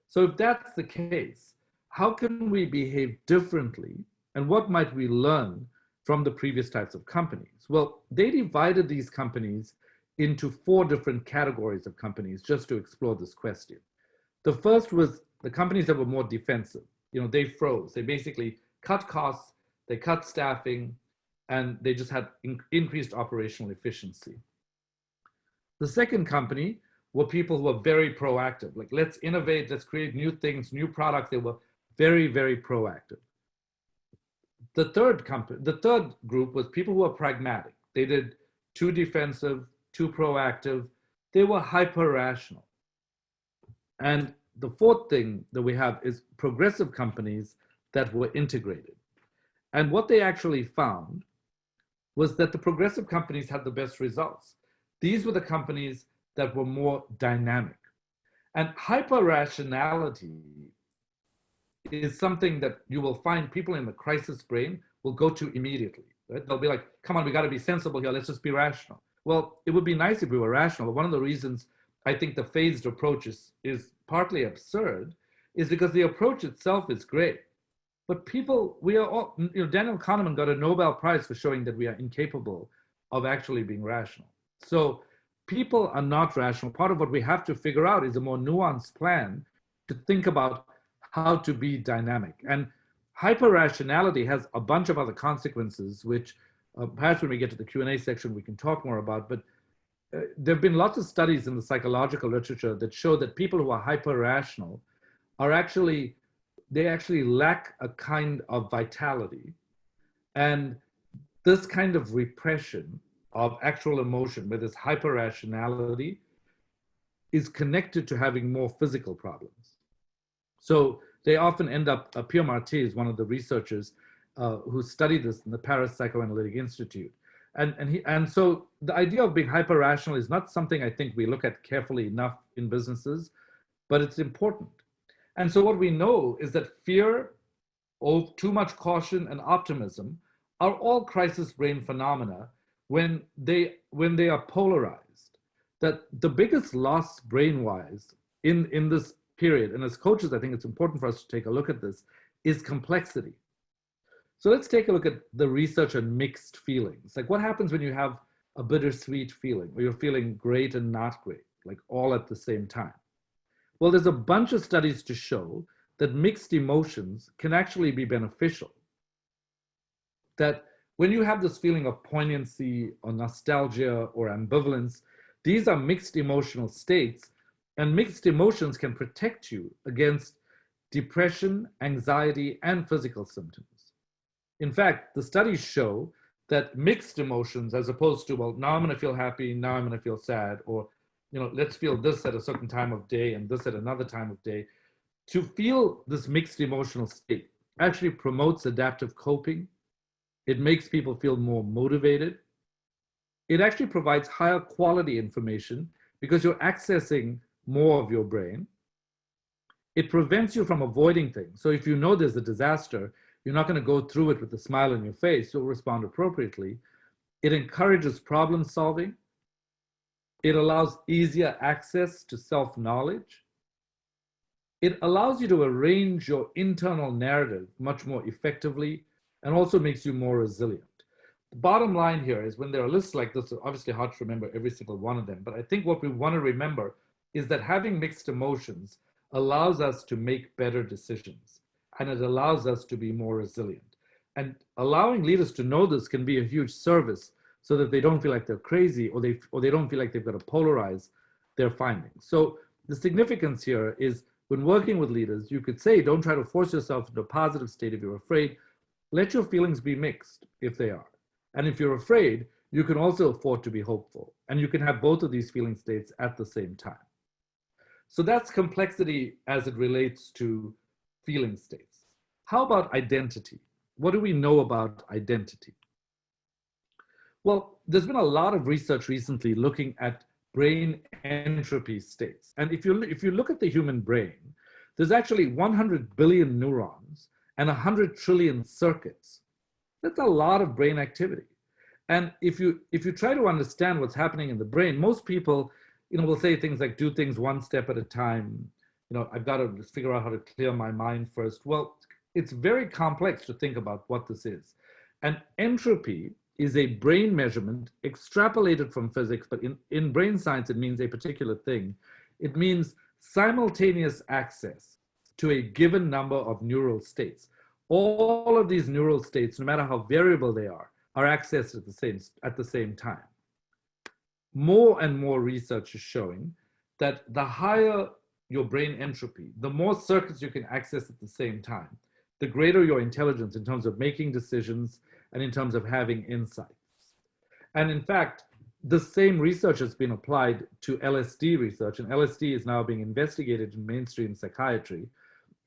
So if that's the case, how can we behave differently? And what might we learn from the previous types of companies? Well, they divided these companies into 4 different categories of companies just to explore this question. The first was the companies that were more defensive. They froze. They basically cut costs, they cut staffing, and they just had increased operational efficiency. The second company were people who were very proactive, like let's innovate, let's create new things, new products. They were very, very proactive. The third group was people who were pragmatic. They did too defensive, too proactive. They were hyper rational. And the fourth thing that we have is progressive companies that were integrated. And what they actually found was that the progressive companies had the best results. These were the companies that were more dynamic. And hyper-rationality is something that you will find people in the crisis brain will go to immediately. Right? They'll be like, come on, we got to be sensible here. Let's just be rational. Well, it would be nice if we were rational. But one of the reasons I think the phased approach is partly absurd is because the approach itself is great. But people, we are all, Daniel Kahneman got a Nobel Prize for showing that we are incapable of actually being rational. So people are not rational. Part of what we have to figure out is a more nuanced plan to think about how to be dynamic. And hyper-rationality has a bunch of other consequences, which perhaps when we get to the Q&A section, we can talk more about. But there have been lots of studies in the psychological literature that show that people who are hyper-rational are actually, they actually lack a kind of vitality. And this kind of repression of actual emotion, where there's hyper-rationality, is connected to having more physical problems. So they often end up, Pierre Marty is one of the researchers who studied this in the Paris Psychoanalytic Institute. And so the idea of being hyper-rational is not something I think we look at carefully enough in businesses, but it's important. And so what we know is that fear, or too much caution, and optimism are all crisis brain phenomena when they are polarized. That the biggest loss brain-wise in this period, and as coaches, I think it's important for us to take a look at this, is complexity. So let's take a look at the research on mixed feelings. Like what happens when you have a bittersweet feeling, or you're feeling great and not great, like all at the same time? Well, there's a bunch of studies to show that mixed emotions can actually be beneficial. That when you have this feeling of poignancy or nostalgia or ambivalence, these are mixed emotional states, and mixed emotions can protect you against depression, anxiety, and physical symptoms. In fact, the studies show that mixed emotions, as opposed to, well, now I'm going to feel happy, now I'm going to feel sad, or, let's feel this at a certain time of day and this at another time of day. To feel this mixed emotional state actually promotes adaptive coping. It makes people feel more motivated. It actually provides higher quality information because you're accessing more of your brain. It prevents you from avoiding things. So if you know there's a disaster, you're not going to go through it with a smile on your face. You'll respond appropriately. It encourages problem solving. It allows easier access to self-knowledge. It allows you to arrange your internal narrative much more effectively, and also makes you more resilient. The bottom line here is when there are lists like this, it's obviously hard to remember every single one of them, but I think what we want to remember is that having mixed emotions allows us to make better decisions, and it allows us to be more resilient. And allowing leaders to know this can be a huge service so that they don't feel like they're crazy, or they don't feel like they've got to polarize their findings. So the significance here is when working with leaders, you could say, don't try to force yourself into a positive state if you're afraid. Let your feelings be mixed if they are. And if you're afraid, you can also afford to be hopeful. And you can have both of these feeling states at the same time. So that's complexity as it relates to feeling states. How about identity? What do we know about identity? Well, there's been a lot of research recently looking at brain entropy states. And if you look at the human brain, there's actually 100 billion neurons and 100 trillion circuits. That's a lot of brain activity. And if you try to understand what's happening in the brain, most people, will say things like, do things one step at a time. I've got to figure out how to clear my mind first. Well, it's very complex to think about what this is. And entropy is a brain measurement extrapolated from physics, but in brain science, it means a particular thing. It means simultaneous access to a given number of neural states. All of these neural states, no matter how variable they are accessed at the same time. More and more research is showing that the higher your brain entropy, the more circuits you can access at the same time, the greater your intelligence in terms of making decisions and in terms of having insights. And in fact, the same research has been applied to LSD research, and LSD is now being investigated in mainstream psychiatry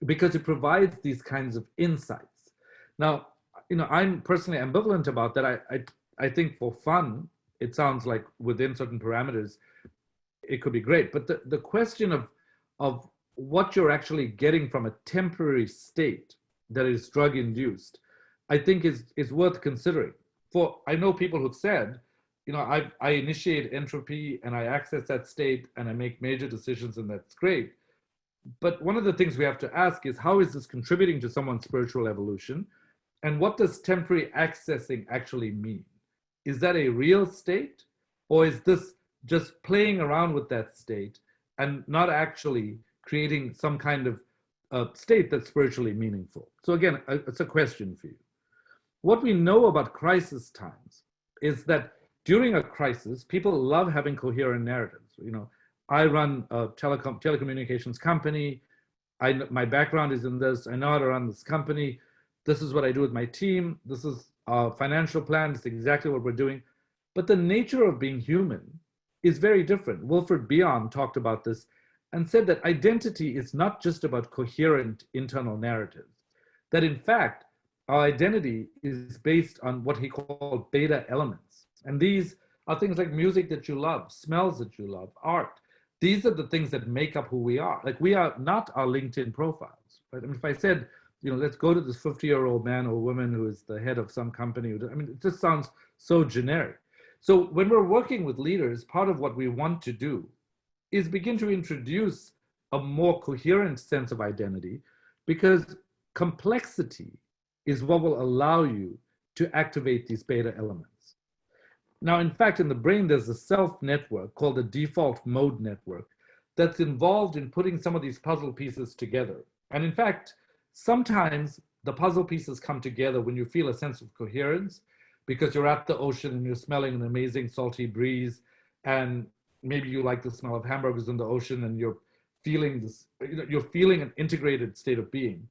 because it provides these kinds of insights. Now, I'm personally ambivalent about that. I think for fun, it sounds like within certain parameters, it could be great. But the question of what you're actually getting from a temporary state that is drug induced, I think is worth considering. I know people who've said, you know, I initiate entropy and I access that state and I make major decisions, and that's great. But one of the things we have to ask is, how is this contributing to someone's spiritual evolution? And what does temporary accessing actually mean? Is that a real state? Or is this just playing around with that state and not actually creating some kind of state that's spiritually meaningful? So again, it's a question for you. What we know about crisis times is that during a crisis, people love having coherent narratives. You know, I run a telecommunications company. My background is in this. I know how to run this company. This is what I do with my team. This is our financial plan. It's exactly what we're doing. But the nature of being human is very different. Wilfred Bion talked about this and said that identity is not just about coherent internal narratives, that in fact, our identity is based on what he called beta elements. And these are things like music that you love, smells that you love, art. These are the things that make up who we are. Like, we are not our LinkedIn profiles. Right? I mean, if I said, you know, let's go to this 50-year-old man or woman who is the head of some company, I mean, it just sounds so generic. So when we're working with leaders, part of what we want to do is begin to introduce a more coherent sense of identity, because complexity is what will allow you to activate these beta elements. Now, in fact, in the brain, there's a self network called the default mode network that's involved in putting some of these puzzle pieces together. And in fact, sometimes the puzzle pieces come together when you feel a sense of coherence, because you're at the ocean and you're smelling an amazing salty breeze, and maybe you like the smell of hamburgers in the ocean, and you're feeling this, you know, you're feeling an integrated state of being.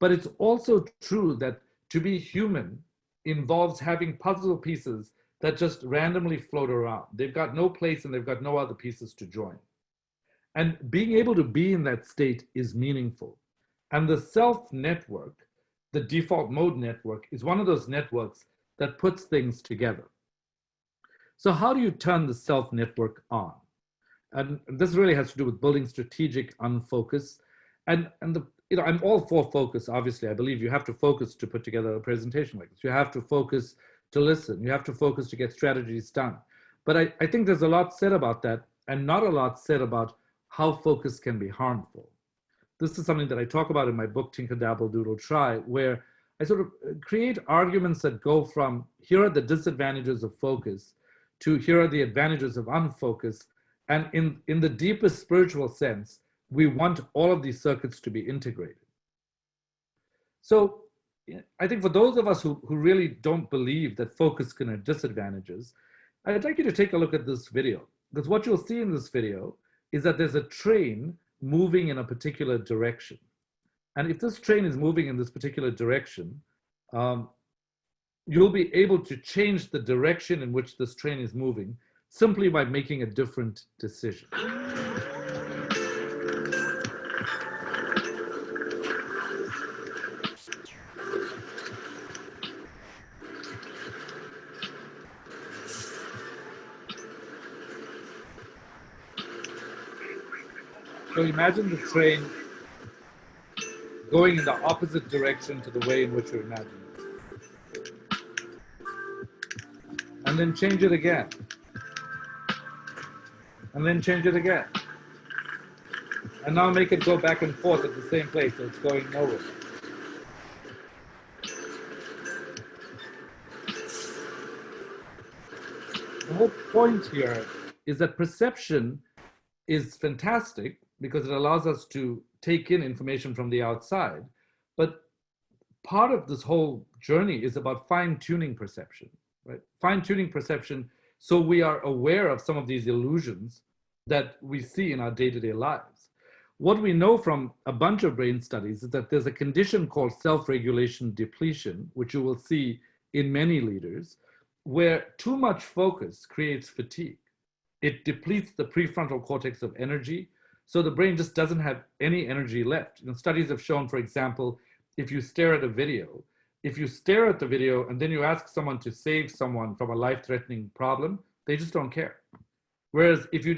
But it's also true that to be human involves having puzzle pieces that just randomly float around. They've got no place and they've got no other pieces to join. And being able to be in that state is meaningful. And the self network, the default mode network, is one of those networks that puts things together. So how do you turn the self network on? And this really has to do with building strategic unfocus. And you know, I'm all for focus, obviously. I believe you have to focus to put together a presentation like this. You have to focus to listen. You have to focus to get strategies done. But I think there's a lot said about that, and not a lot said about how focus can be harmful. This is something that I talk about in my book, Tinker, Dabble, Doodle, Try, where I sort of create arguments that go from, here are the disadvantages of focus, to here are the advantages of unfocus. And in the deepest spiritual sense, we want all of these circuits to be integrated. So I think for those of us who really don't believe that focus can have disadvantages, I'd like you to take a look at this video, because what you'll see in this video is that there's a train moving in a particular direction. And if this train is moving in this particular direction, you'll be able to change the direction in which this train is moving simply by making a different decision. So imagine the train going in the opposite direction to the way in which you imagine it. And then change it again. And then change it again. And now make it go back and forth at the same place, so it's going nowhere. The whole point here is that perception is fantastic because it allows us to take in information from the outside. But part of this whole journey is about fine-tuning perception, right? Fine-tuning perception so we are aware of some of these illusions that we see in our day-to-day lives. What we know from a bunch of brain studies is that there's a condition called self-regulation depletion, which you will see in many leaders, where too much focus creates fatigue. It depletes the prefrontal cortex of energy, so the brain just doesn't have any energy left. You know, studies have shown, for example, if you stare at a video, if you stare at the video and then you ask someone to save someone from a life-threatening problem, they just don't care. Whereas if you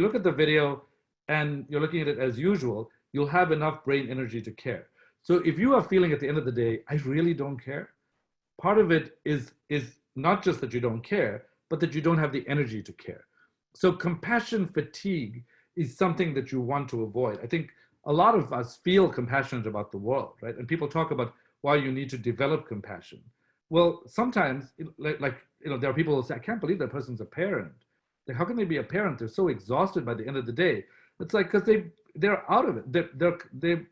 look at the video and you're looking at it as usual, you'll have enough brain energy to care. So if you are feeling at the end of the day, I really don't care, part of it is not just that you don't care, but that you don't have the energy to care. So compassion fatigue is something that you want to avoid. I think a lot of us feel compassionate about the world, right? And people talk about why you need to develop compassion. Well, sometimes, there are people who say, I can't believe that person's a parent. Like, how can they be a parent? They're so exhausted by the end of the day. It's like, because they're out of it.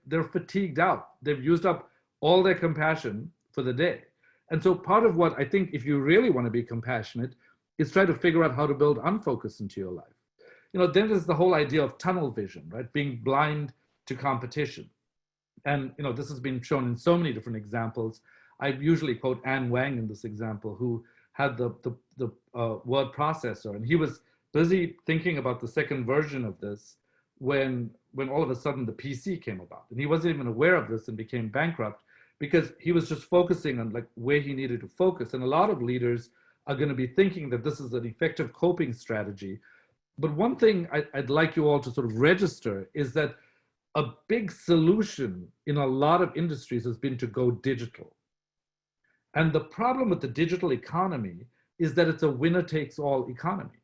They're fatigued out. They've used up all their compassion for the day. And so part of what I think, if you really want to be compassionate, is try to figure out how to build unfocus into your life. Then there's the whole idea of tunnel vision, right? Being blind to competition. And this has been shown in so many different examples. I usually quote Anne Wang in this example, who had the word processor, and he was busy thinking about the second version of this when all of a sudden the PC came about, and he wasn't even aware of this and became bankrupt because he was just focusing on where he needed to focus. And a lot of leaders are going to be thinking that this is an effective coping strategy. But one thing I'd like you all to sort of register is that a big solution in a lot of industries has been to go digital. And the problem with the digital economy is that it's a winner-takes-all economy.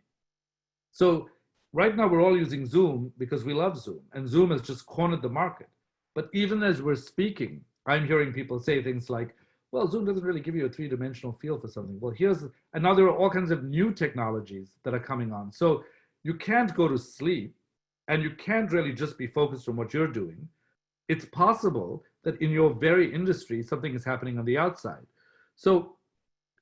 So right now we're all using Zoom because we love Zoom, and Zoom has just cornered the market. But even as we're speaking, I'm hearing people say things like, well, Zoom doesn't really give you a three-dimensional feel for something. Well, and now there are all kinds of new technologies that are coming on. So you can't go to sleep, and you can't really just be focused on what you're doing. It's possible that in your very industry, something is happening on the outside. So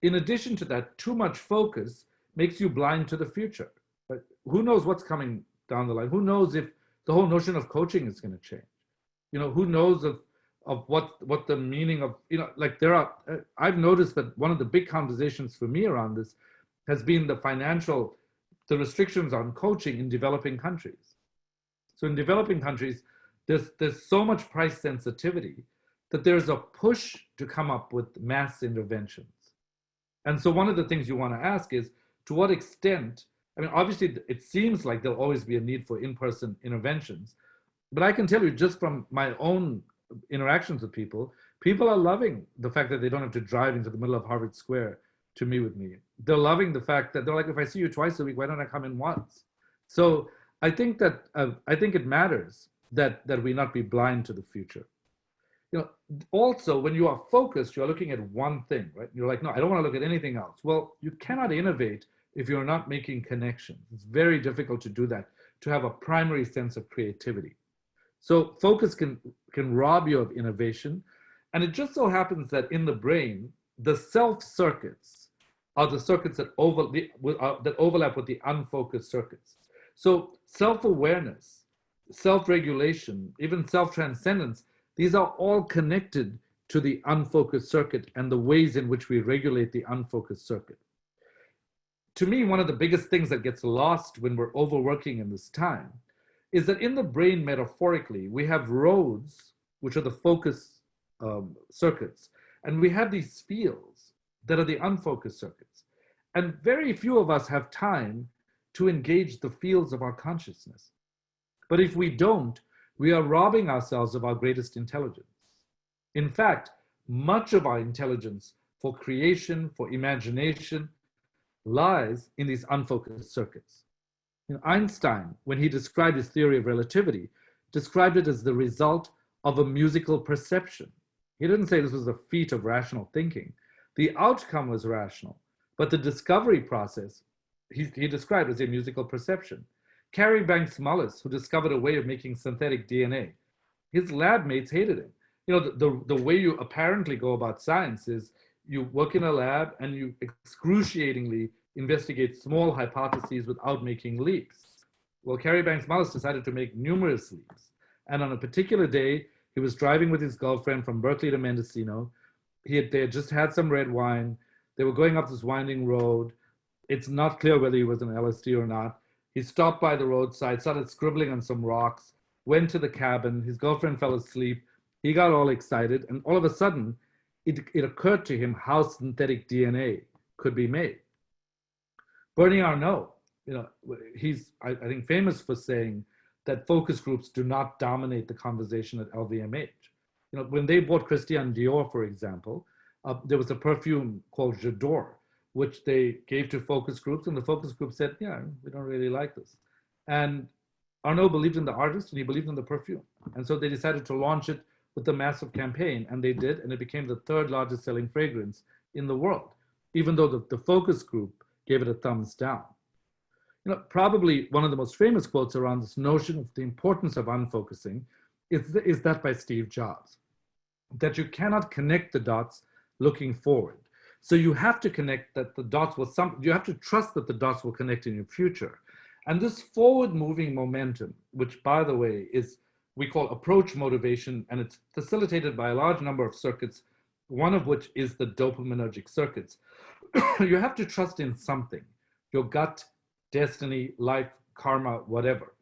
in addition to that, too much focus makes you blind to the future. But who knows what's coming down the line? Who knows if the whole notion of coaching is going to change? Who knows of what the meaning of, I've noticed that one of the big conversations for me around this has been the restrictions on coaching in developing countries. So in developing countries, there's so much price sensitivity that there's a push to come up with mass interventions. And so one of the things you want to ask is, to what extent, obviously it seems like there'll always be a need for in-person interventions, but I can tell you just from my own interactions with people are loving the fact that they don't have to drive into the middle of Harvard Square to meet with me. They're loving the fact that they're like, if I see you twice a week, why don't I come in once? So I think that it matters that we not be blind to the future. Also, when you are focused, you're looking at one thing, right? You're like, no, I don't want to look at anything else. Well, you cannot innovate if you're not making connections. It's very difficult to do that, to have a primary sense of creativity. So focus can rob you of innovation. And it just so happens that in the brain, the self circuits are the circuits that overlap with the unfocused circuits. So self-awareness, self-regulation, even self-transcendence, these are all connected to the unfocused circuit and the ways in which we regulate the unfocused circuit. To me, one of the biggest things that gets lost when we're overworking in this time is that in the brain, metaphorically, we have roads, which are the focus circuits, and we have these fields that are the unfocused circuits. And very few of us have time to engage the fields of our consciousness. But if we don't, we are robbing ourselves of our greatest intelligence. In fact, much of our intelligence for creation, for imagination, lies in these unfocused circuits. Einstein, when he described his theory of relativity, described it as the result of a musical perception. He didn't say this was a feat of rational thinking. The outcome was rational, but the discovery process, he described as a musical perception. Carrie Banks Mullis, who discovered a way of making synthetic DNA, his lab mates hated him. The way you apparently go about science is you work in a lab and you excruciatingly investigate small hypotheses without making leaps. Well, Carrie Banks Mullis decided to make numerous leaps. And on a particular day, he was driving with his girlfriend from Berkeley to Mendocino. They had just had some red wine. They were going up this winding road. It's not clear whether he was on LSD or not. He stopped by the roadside, started scribbling on some rocks, went to the cabin. His girlfriend fell asleep. He got all excited. And all of a sudden, it occurred to him how synthetic DNA could be made. Bernie Arnault, he's, I think, famous for saying that focus groups do not dominate the conversation at LVMH. You know, when they bought Christian Dior, for example, there was a perfume called J'adore, which they gave to focus groups, and the focus group said, yeah, we don't really like this. And Arnaud believed in the artist and he believed in the perfume. And so they decided to launch it with a massive campaign, and they did, and it became the third largest selling fragrance in the world, even though the focus group gave it a thumbs down. You know, probably one of the most famous quotes around this notion of the importance of unfocusing is that by Steve Jobs, that you cannot connect the dots looking forward. So you have to connect that the dots will you have to trust that the dots will connect in your future. And this forward moving momentum, which by the way is we call approach motivation, and it's facilitated by a large number of circuits, one of which is the dopaminergic circuits. You have to trust in something, your gut, destiny, life, karma, whatever.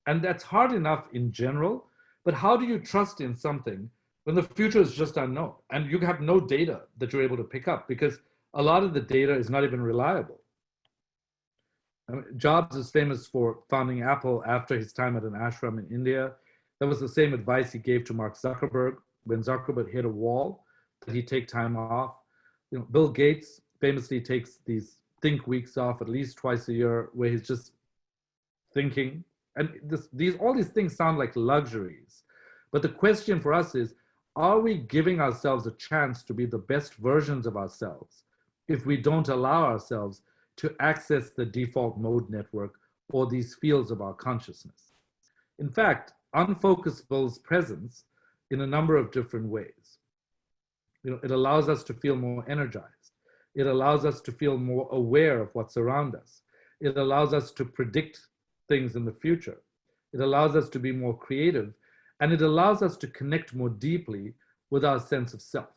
And that's hard enough in general, but how do you trust in something when the future is just unknown and you have no data that you're able to pick up, because a lot of the data is not even reliable. I mean, Jobs is famous for founding Apple after his time at an ashram in India. That was the same advice he gave to Mark Zuckerberg when Zuckerberg hit a wall, that he'd take time off. You know, Bill Gates famously takes these think weeks off at least twice a year where he's just thinking. And all these things sound like luxuries. But the question for us is, are we giving ourselves a chance to be the best versions of ourselves if we don't allow ourselves to access the default mode network or these fields of our consciousness? In fact, unfocus builds presence in a number of different ways. You know, it allows us to feel more energized. It allows us to feel more aware of what's around us. It allows us to predict things in the future. It allows us to be more creative, and it allows us to connect more deeply with our sense of self.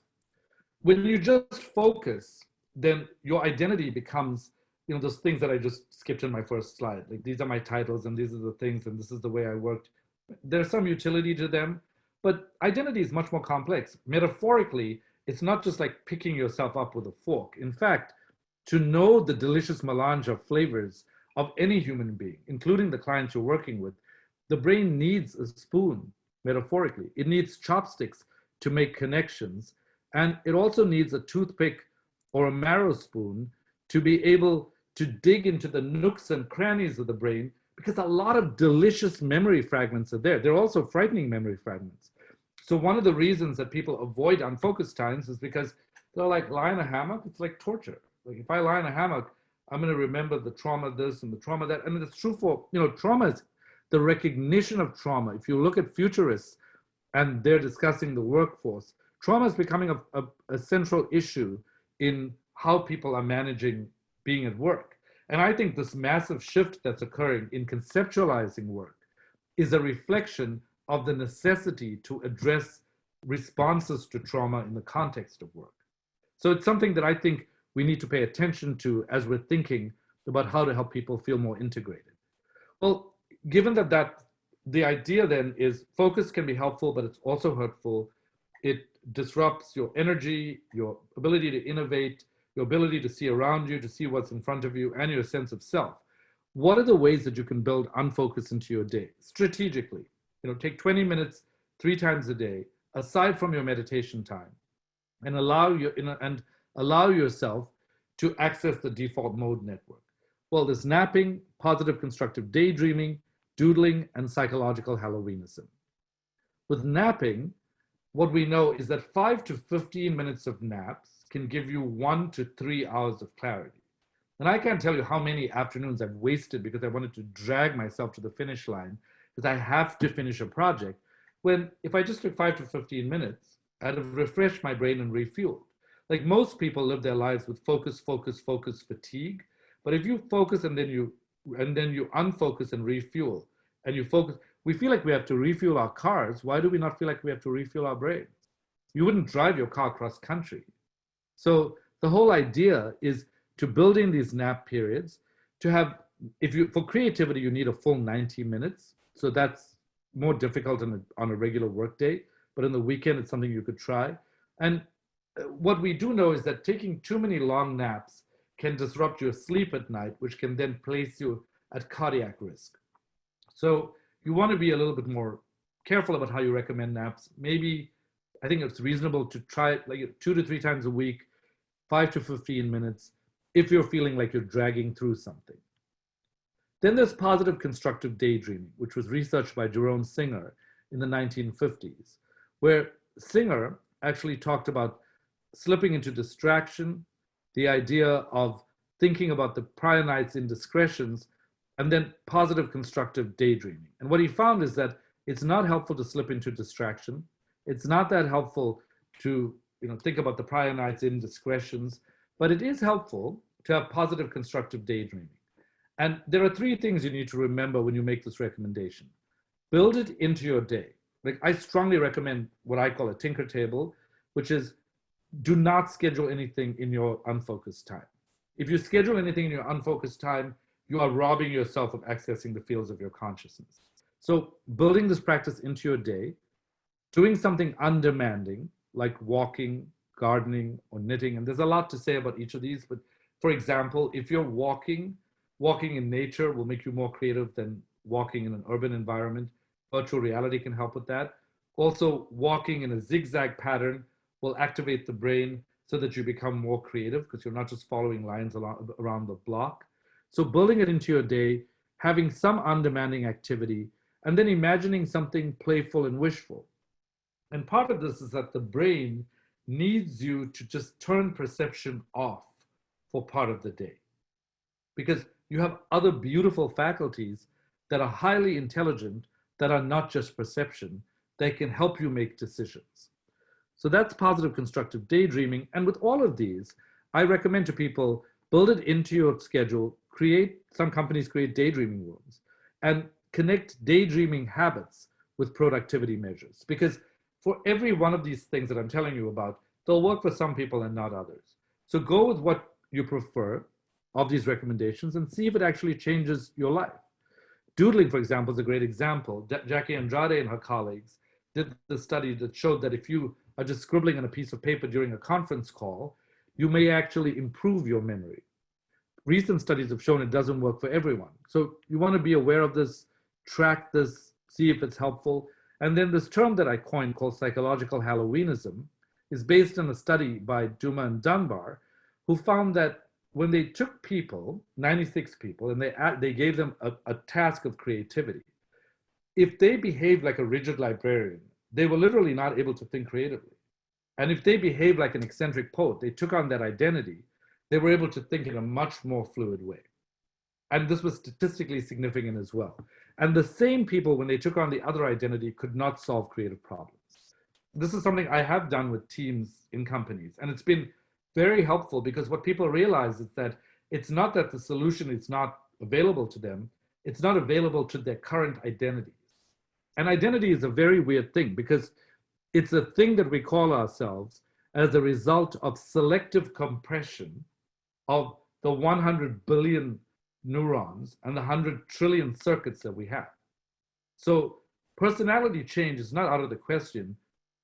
When you just focus, then your identity becomes, you know, those things that I just skipped in my first slide. Like, these are my titles, and these are the things, and this is the way I worked. There's some utility to them, but identity is much more complex. Metaphorically, it's not just like picking yourself up with a fork. In fact, to know the delicious melange of flavors of any human being, including the clients you're working with, the brain needs a spoon, metaphorically. It needs chopsticks to make connections. And it also needs a toothpick or a marrow spoon to be able to dig into the nooks and crannies of the brain, because a lot of delicious memory fragments are there. There are also frightening memory fragments. So one of the reasons that people avoid unfocused times is because they're like, lie in a hammock, it's like torture. Like, if I lie in a hammock, I'm going to remember the trauma this and the trauma that. And it's true for, you know, trauma is the recognition of trauma. If you look at futurists and they're discussing the workforce, trauma is becoming a central issue in how people are managing being at work. And I think this massive shift that's occurring in conceptualizing work is a reflection of the necessity to address responses to trauma in the context of work. So it's something that I think we need to pay attention to as we're thinking about how to help people feel more integrated. Well, given that the idea then is focus can be helpful, but it's also hurtful. It disrupts your energy, your ability to innovate, your ability to see around you, to see what's in front of you, and your sense of self. What are the ways that you can build unfocus into your day strategically? You know, take 20 minutes 3 times a day, aside from your meditation time, and allow yourself to access the default mode network. Well, there's napping, positive constructive daydreaming, doodling, and psychological Halloweenism. With napping, what we know is that 5 to 15 minutes of naps can give you 1 to 3 hours of clarity. And I can't tell you how many afternoons I've wasted because I wanted to drag myself to the finish line because I have to finish a project, when if I just took 5 to 15 minutes, I'd have refreshed my brain and refueled. Like, most people live their lives with focus fatigue. But if you focus and then you unfocus and refuel, and you focus, we feel like we have to refuel our cars. Why do we not feel like we have to refuel our brains? You wouldn't drive your car cross country. So the whole idea is to build in these nap periods, to have, for creativity, you need a full 90 minutes. So that's more difficult on a regular work day, but in the weekend, it's something you could try. And what we do know is that taking too many long naps can disrupt your sleep at night, which can then place you at cardiac risk. So you want to be a little bit more careful about how you recommend naps. Maybe I think it's reasonable to try it like 2 to 3 times a week, 5 to 15 minutes, if you're feeling like you're dragging through something. Then there's positive constructive daydreaming, which was researched by Jerome Singer in the 1950s, where Singer actually talked about slipping into distraction, the idea of thinking about the prior night's indiscretions, and then positive constructive daydreaming. And what he found is that it's not helpful to slip into distraction. It's not that helpful to think about the prior night's indiscretions, but it is helpful to have positive constructive daydreaming. And there are 3 things you need to remember when you make this recommendation. Build it into your day. Like, I strongly recommend what I call a tinker table, which is do not schedule anything in your unfocused time. If you schedule anything in your unfocused time, you are robbing yourself of accessing the fields of your consciousness. So building this practice into your day, doing something undemanding, like walking, gardening, or knitting. And there's a lot to say about each of these, but for example, if you're walking in nature will make you more creative than walking in an urban environment. Virtual reality can help with that. Also, walking in a zigzag pattern will activate the brain so that you become more creative because you're not just following lines around the block. So building it into your day, having some undemanding activity, and then imagining something playful and wishful. And part of this is that the brain needs you to just turn perception off for part of the day, because you have other beautiful faculties that are highly intelligent that are not just perception. They can help you make decisions. So that's positive constructive daydreaming. And with all of these, I recommend to people, build it into your schedule, some companies create daydreaming rooms, and connect daydreaming habits with productivity measures. Because for every one of these things that I'm telling you about, they'll work for some people and not others. So go with what you prefer of these recommendations and see if it actually changes your life. Doodling, for example, is a great example. Jackie Andrade and her colleagues did the study that showed that if you are just scribbling on a piece of paper during a conference call, you may actually improve your memory. Recent studies have shown it doesn't work for everyone. So you want to be aware of this, track this, see if it's helpful. And then this term that I coined called psychological Halloweenism is based on a study by Duma and Dunbar, who found that when they took people, 96 people, and they gave them a task of creativity, if they behaved like a rigid librarian, they were literally not able to think creatively. And if they behaved like an eccentric poet, they took on that identity, they were able to think in a much more fluid way. And this was statistically significant as well. And the same people, when they took on the other identity, could not solve creative problems. This is something I have done with teams in companies, and it's been very helpful, because what people realize is that it's not that the solution is not available to them, it's not available to their current identities. And identity is a very weird thing, because it's a thing that we call ourselves as a result of selective compression of the 100 billion neurons and the 100 trillion circuits that we have. So personality change is not out of the question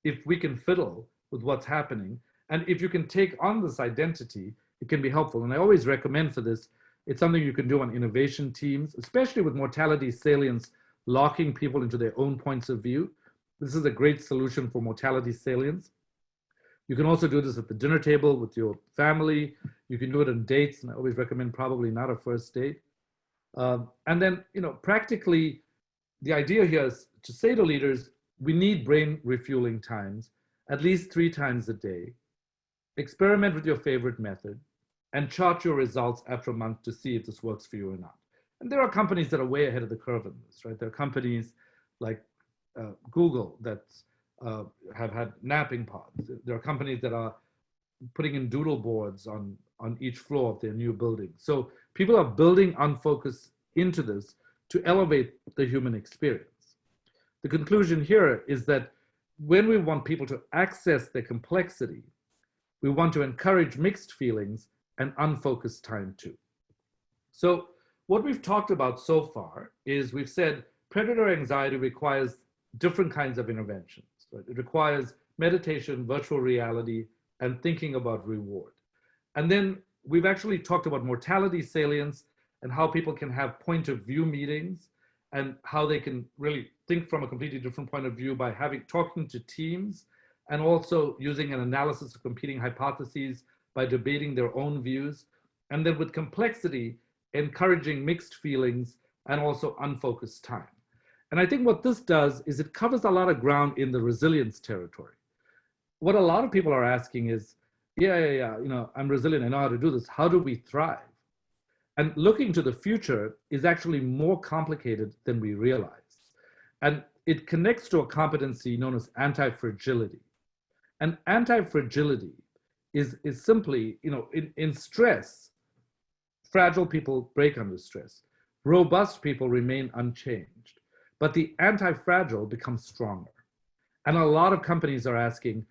if we can fiddle with what's happening. And if you can take on this identity, it can be helpful. And I always recommend for this, it's something you can do on innovation teams, especially with mortality salience, locking people into their own points of view. This is a great solution for mortality salience. You can also do this at the dinner table with your family. You can do it on dates, and I always recommend probably not a first date. And then, practically, the idea here is to say to leaders, we need brain refueling times, at least 3 times a day. Experiment with your favorite method and chart your results after a month to see if this works for you or not. And there are companies that are way ahead of the curve in this, right? There are companies like Google that have had napping pods. There are companies that are putting in Doodle boards on each floor of their new building. So people are building Unfocus into this to elevate the human experience. The conclusion here is that when we want people to access their complexity, we want to encourage mixed feelings and unfocused time too. So what we've talked about so far is we've said predator anxiety requires different kinds of interventions. Right? It requires meditation, virtual reality, and thinking about reward. And then we've actually talked about mortality salience and how people can have point of view meetings and how they can really think from a completely different point of view by talking to teams, and also using an analysis of competing hypotheses by debating their own views. And then with complexity, encouraging mixed feelings and also unfocused time. And I think what this does is it covers a lot of ground in the resilience territory. What a lot of people are asking is, yeah, I'm resilient, I know how to do this. How do we thrive? And looking to the future is actually more complicated than we realize. And it connects to a competency known as anti-fragility. And anti-fragility is simply, in stress, fragile people break under stress. Robust people remain unchanged, but the anti-fragile becomes stronger. And a lot of companies are asking,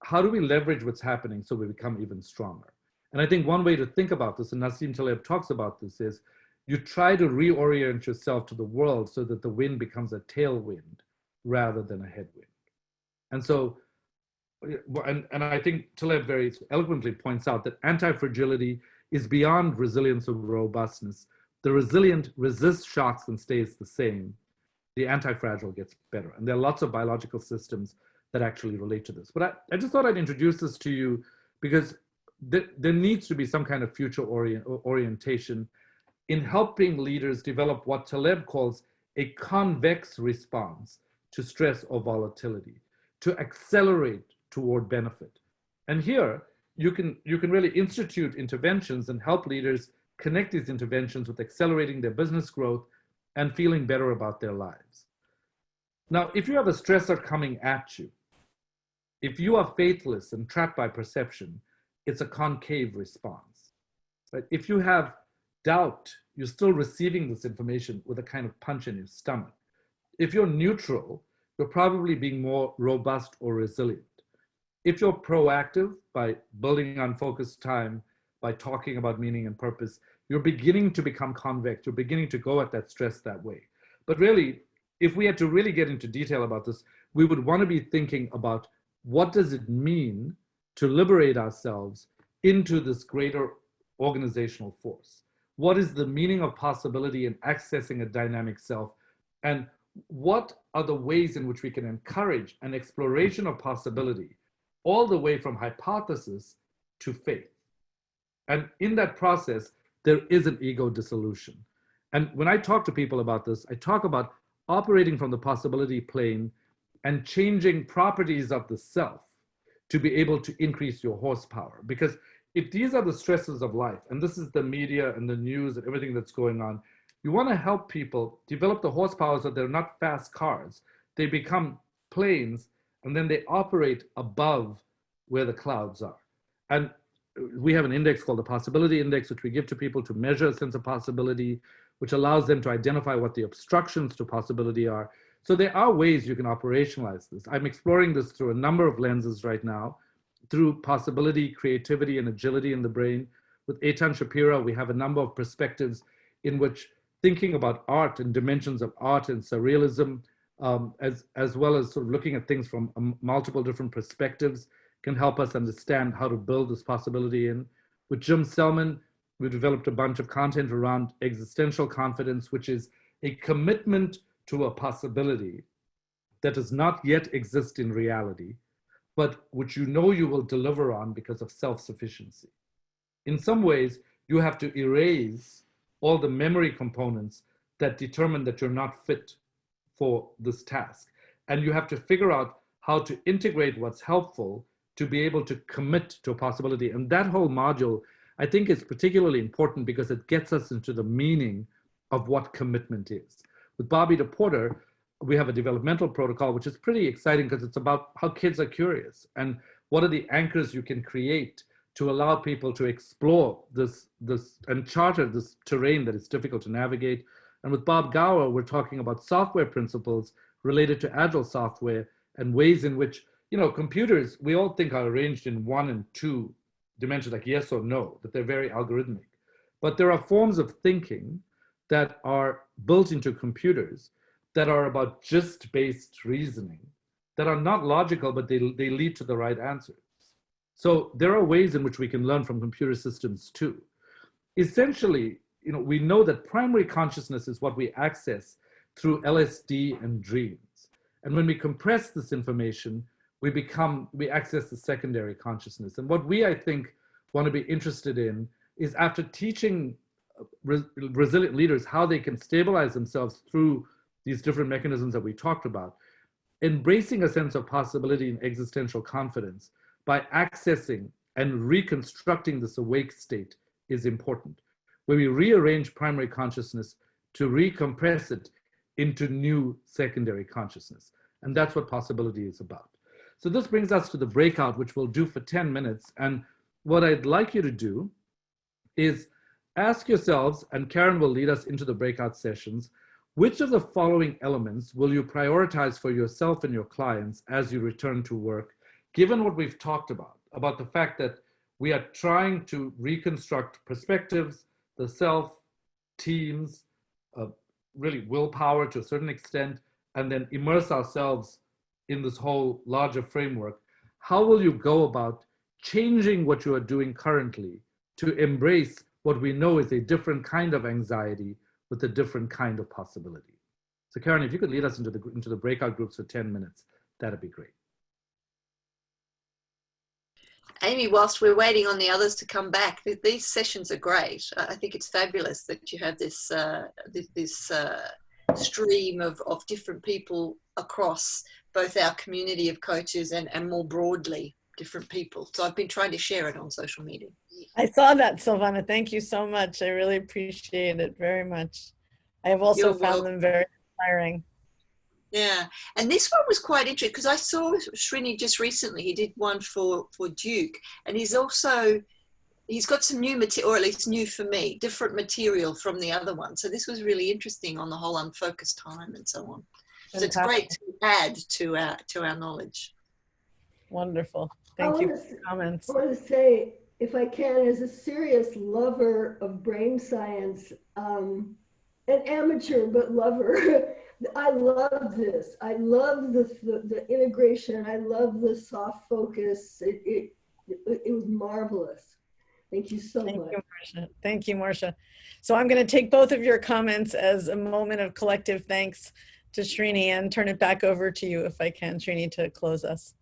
how do we leverage what's happening so we become even stronger? And I think one way to think about this, and Nassim Taleb talks about this, is you try to reorient yourself to the world so that the wind becomes a tailwind rather than a headwind. And so, and I think Taleb very eloquently points out that anti-fragility is beyond resilience or robustness. The resilient resists shocks and stays the same. The anti-fragile gets better. And there are lots of biological systems that actually relate to this. But I just thought I'd introduce this to you because there needs to be some kind of future orientation in helping leaders develop what Taleb calls a convex response to stress or volatility, to accelerate toward benefit. And here, you can really institute interventions and help leaders connect these interventions with accelerating their business growth and feeling better about their lives. Now, if you have a stressor coming at you, if you are faithless and trapped by perception, it's a concave response. Right? If you have doubt, you're still receiving this information with a kind of punch in your stomach. If you're neutral, you're probably being more robust or resilient. If you're proactive by building unfocused time, by talking about meaning and purpose, you're beginning to become convex, you're beginning to go at that stress that way. But really, if we had to really get into detail about this, we would want to be thinking about what does it mean to liberate ourselves into this greater organizational force? What is the meaning of possibility in accessing a dynamic self? And what are the ways in which we can encourage an exploration of possibility all the way from hypothesis to faith? And in that process, there is an ego dissolution. And when I talk to people about this, I talk about operating from the possibility plane and changing properties of the self to be able to increase your horsepower. Because if these are the stresses of life, and this is the media and the news and everything that's going on, you want to help people develop the horsepower so they're not fast cars. They become planes, and then they operate above where the clouds are. And we have an index called the Possibility Index, which we give to people to measure a sense of possibility, which allows them to identify what the obstructions to possibility are. So there are ways you can operationalize this. I'm exploring this through a number of lenses right now, through possibility, creativity, and agility in the brain. With Eitan Shapira, we have a number of perspectives in which thinking about art and dimensions of art and surrealism, as well as sort of looking at things from multiple different perspectives, can help us understand how to build this possibility in. With Jim Selman, we developed a bunch of content around existential confidence, which is a commitment to a possibility that does not yet exist in reality, but which you know you will deliver on because of self-sufficiency. In some ways, you have to erase all the memory components that determine that you're not fit for this task. And you have to figure out how to integrate what's helpful to be able to commit to a possibility. And that whole module, I think, is particularly important because it gets us into the meaning of what commitment is. With Bobby DePorter, we have a developmental protocol, which is pretty exciting because it's about how kids are curious and what are the anchors you can create to allow people to explore this and charter this terrain that is difficult to navigate. And with Bob Gower, we're talking about software principles related to agile software and ways in which, computers, we all think are arranged in 1 and 2 dimensions, like yes or no, that they're very algorithmic. But there are forms of thinking that are built into computers that are about gist-based reasoning, that are not logical, but they lead to the right answers. So there are ways in which we can learn from computer systems too. Essentially, we know that primary consciousness is what we access through LSD and dreams. And when we compress this information, we access the secondary consciousness. And what we, I think, want to be interested in is, after teaching resilient leaders how they can stabilize themselves through these different mechanisms that we talked about, embracing a sense of possibility and existential confidence by accessing and reconstructing this awake state is important, where we rearrange primary consciousness to recompress it into new secondary consciousness. And that's what possibility is about. So this brings us to the breakout, which we'll do for 10 minutes. And what I'd like you to do is ask yourselves, and Karen will lead us into the breakout sessions, which of the following elements will you prioritize for yourself and your clients as you return to work, given what we've talked about the fact that we are trying to reconstruct perspectives, the self, teams, really willpower to a certain extent, and then immerse ourselves in this whole larger framework. How will you go about changing what you are doing currently to embrace what we know is a different kind of anxiety with a different kind of possibility? So Karen, if you could lead us into the breakout groups for 10 minutes, that'd be great. Amy, whilst we're waiting on the others to come back, these sessions are great. I think it's fabulous that you have this stream of different people across both our community of coaches and more broadly different people. So I've been trying to share it on social media. I saw that, Silvana. Thank you so much. I really appreciate it very much. I have also found them very inspiring. Yeah, and this one was quite interesting because I saw Srini just recently. He did one for Duke, and he's got some new material, or at least new for me, different material from the other one. So this was really interesting on the whole unfocused time and so on. So it's great to add to our knowledge. Wonderful. Thank you for the comments. I want to say, if I can, as a serious lover of brain science, an amateur but lover, I love this. I love the integration. I love the soft focus. It was marvelous. Thank you so much. You, Marcia. Thank you, Marcia. So I'm going to take both of your comments as a moment of collective thanks to Srini and turn it back over to you, if I can, Srini, to close us.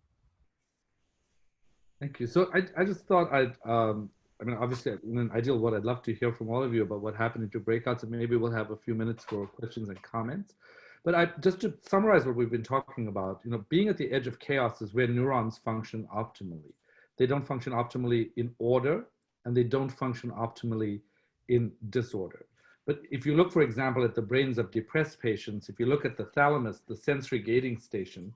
Thank you. So I just thought I mean, obviously, in an ideal world, I'd love to hear from all of you about what happened at your breakouts, and maybe we'll have a few minutes for questions and comments. But just to summarize what we've been talking about, being at the edge of chaos is where neurons function optimally. They don't function optimally in order, and they don't function optimally in disorder. But if you look, for example, at the brains of depressed patients, if you look at the thalamus, the sensory gating station,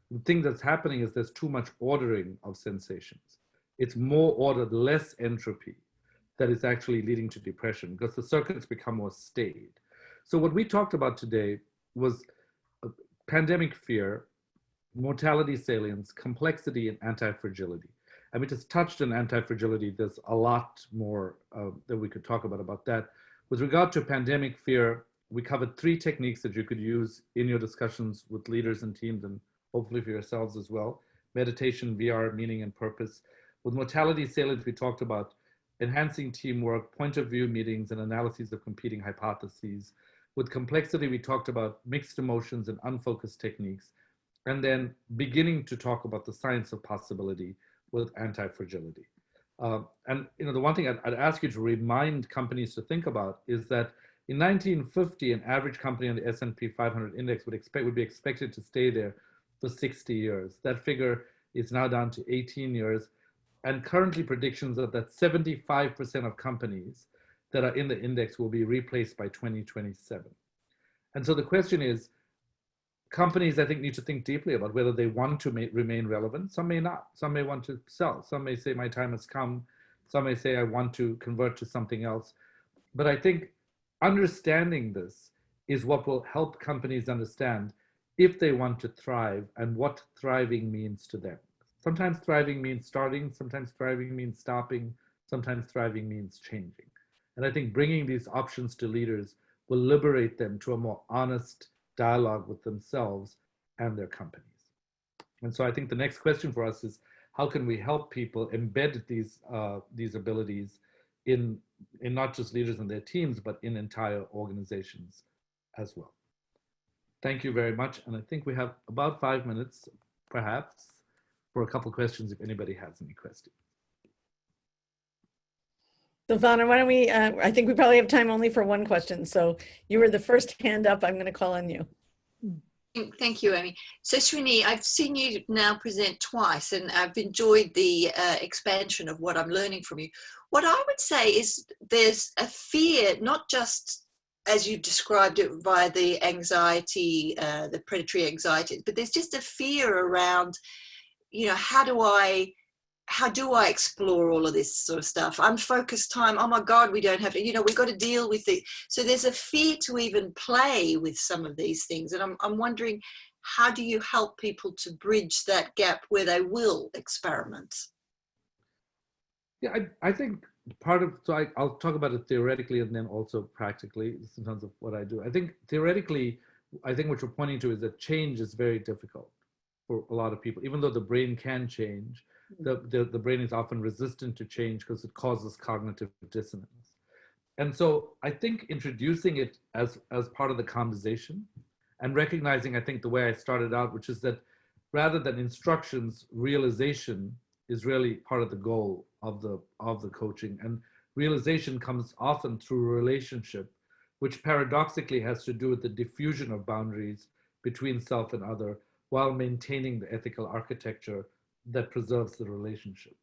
the thing that's happening is there's too much ordering of sensations. It's more ordered, less entropy that is actually leading to depression because the circuits become more staid. So what we talked about today was pandemic fear, mortality salience, complexity, and anti-fragility. And we just touched on anti-fragility. There's a lot more that we could talk about that. With regard to pandemic fear, we covered 3 techniques that you could use in your discussions with leaders and teams, and hopefully for yourselves as well. Meditation, VR, meaning and purpose. With mortality salience, we talked about enhancing teamwork, point of view meetings, and analyses of competing hypotheses. With complexity, we talked about mixed emotions and unfocused techniques. And then beginning to talk about the science of possibility with anti-fragility. And the one thing I'd ask you to remind companies to think about is that in 1950, an average company on the S&P 500 index would be expected to stay there for 60 years. That figure is now down to 18 years. And currently predictions are that 75% of companies that are in the index will be replaced by 2027. And so the question is, companies, I think, need to think deeply about whether they want to remain relevant. Some may not. Some may want to sell. Some may say, my time has come. Some may say, I want to convert to something else. But I think understanding this is what will help companies understand if they want to thrive and what thriving means to them. Sometimes thriving means starting. Sometimes thriving means stopping. Sometimes thriving means changing. And I think bringing these options to leaders will liberate them to a more honest dialogue with themselves and their companies. And so I think the next question for us is, how can we help people embed these abilities in not just leaders and their teams, but in entire organizations as well? Thank you very much. And I think we have about 5 minutes, perhaps, for a couple questions if anybody has any questions. Silvana, why don't we, I think we probably have time only for one question. So you were the first hand up. I'm going to call on you. Thank you, Amy. So Srini, I've seen you now present twice and I've enjoyed the expansion of what I'm learning from you. What I would say is there's a fear, not just as you described it via the anxiety, the predatory anxiety, but there's just a fear around, you know, how do I explore all of this sort of stuff? Unfocused time. Oh my God, we don't have to, you know, we've got to deal with it. So there's a fear to even play with some of these things. And I'm wondering, how do you help people to bridge that gap where they will experiment? Yeah, I think part of, so I'll talk about it theoretically and then also practically in terms of what I do. I think theoretically, I think what you're pointing to is that change is very difficult for a lot of people, even though the brain can change. The brain is often resistant to change because it causes cognitive dissonance. And so I think introducing it as part of the conversation and recognizing, I think the way I started out, which is that rather than instructions, realization is really part of the goal of the coaching. And realization comes often through a relationship, which paradoxically has to do with the diffusion of boundaries between self and other while maintaining the ethical architecture that preserves the relationship.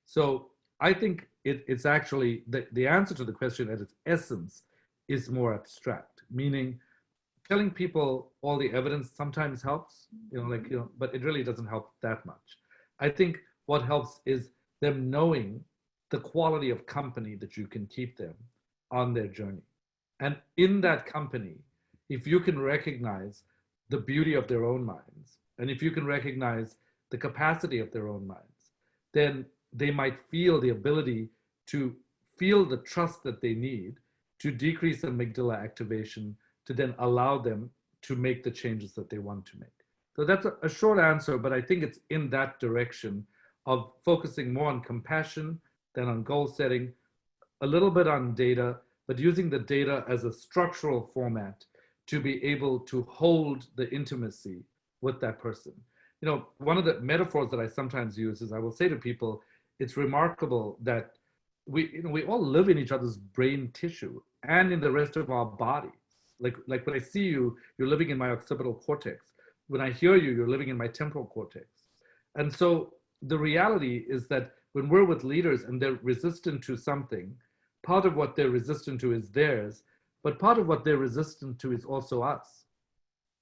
So I think it's actually, the answer to the question at its essence is more abstract, meaning telling people all the evidence sometimes helps, but it really doesn't help that much. I think what helps is them knowing the quality of company that you can keep them on their journey. And in that company, if you can recognize the beauty of their own minds, and if you can recognize the capacity of their own minds, then they might feel the ability to feel the trust that they need to decrease amygdala activation to then allow them to make the changes that they want to make. So that's a short answer, but I think it's in that direction of focusing more on compassion than on goal setting, a little bit on data, but using the data as a structural format to be able to hold the intimacy with that person. You know, one of the metaphors that I sometimes use is I will say to people, it's remarkable that we all live in each other's brain tissue and in the rest of our body. Like when I see you, you're living in my occipital cortex. When I hear you, you're living in my temporal cortex. And so the reality is that when we're with leaders and they're resistant to something, part of what they're resistant to is theirs, but part of what they're resistant to is also us.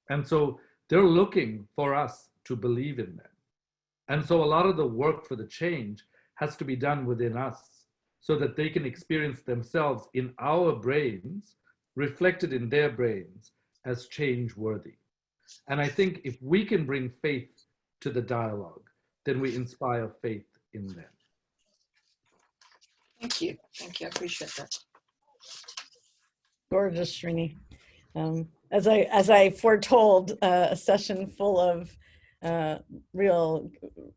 And so they're looking for us to believe in them. And so a lot of the work for the change has to be done within us so that they can experience themselves in our brains, reflected in their brains as change worthy. And I think if we can bring faith to the dialogue, then we inspire faith in them. Thank you. Thank you. I appreciate that. Gorgeous, Srini. As I foretold, a session full of real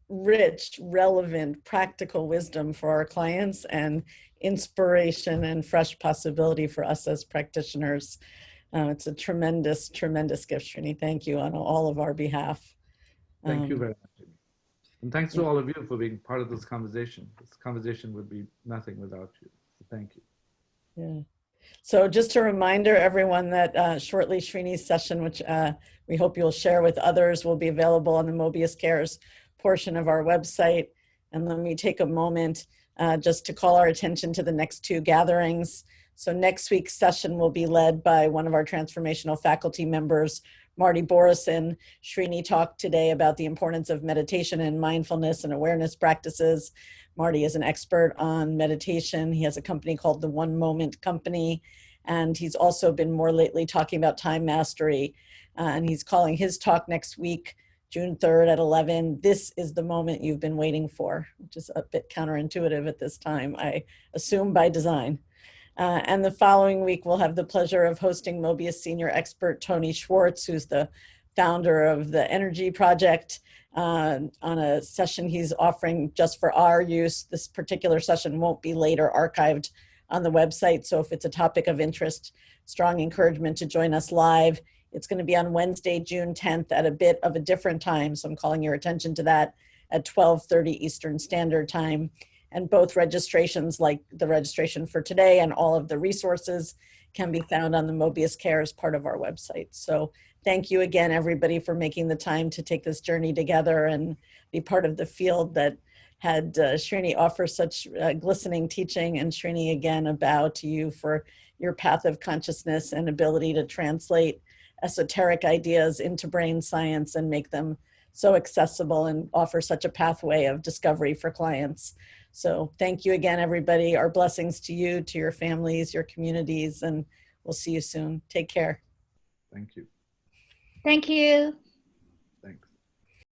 rich, relevant, practical wisdom for our clients and inspiration and fresh possibility for us as practitioners. It's a tremendous, tremendous gift, Srini. Thank you on all of our behalf. Thank you very much. And thanks to all of you for being part of this conversation. This conversation would be nothing without you. So thank you. Yeah. So just a reminder, everyone, that shortly Srini's session, which we hope you'll share with others, will be available on the Mobius Cares portion of our website. And let me take a moment just to call our attention to the next two gatherings. So next week's session will be led by one of our transformational faculty members, Marty Borison. Srini talked today about the importance of meditation and mindfulness and awareness practices. Marty is an expert on meditation. He has a company called the One Moment Company, and he's also been more lately talking about time mastery. And he's calling his talk next week, June 3rd at 11. This is the moment you've been waiting for, which is a bit counterintuitive at this time, I assume by design. And the following week, we'll have the pleasure of hosting Mobius senior expert Tony Schwartz, who's the founder of the Energy Project, on a session he's offering just for our use. This particular session won't be later archived on the website, so if it's a topic of interest, strong encouragement to join us live It's going to be on Wednesday, June 10th at a bit of a different time. So I'm calling your attention to that at 12:30 Eastern Standard Time. And both registrations, like the registration for today and all of the resources, can be found on the Mobius Cares part of our website. So thank you again, everybody, for making the time to take this journey together and be part of the field that had Srini offer such glistening teaching. And Srini, again, a bow to you for your path of consciousness and ability to translate esoteric ideas into brain science and make them so accessible and offer such a pathway of discovery for clients. So thank you again, everybody. Our blessings to you, to your families, your communities, and we'll see you soon. Take care. Thank you. Thank you.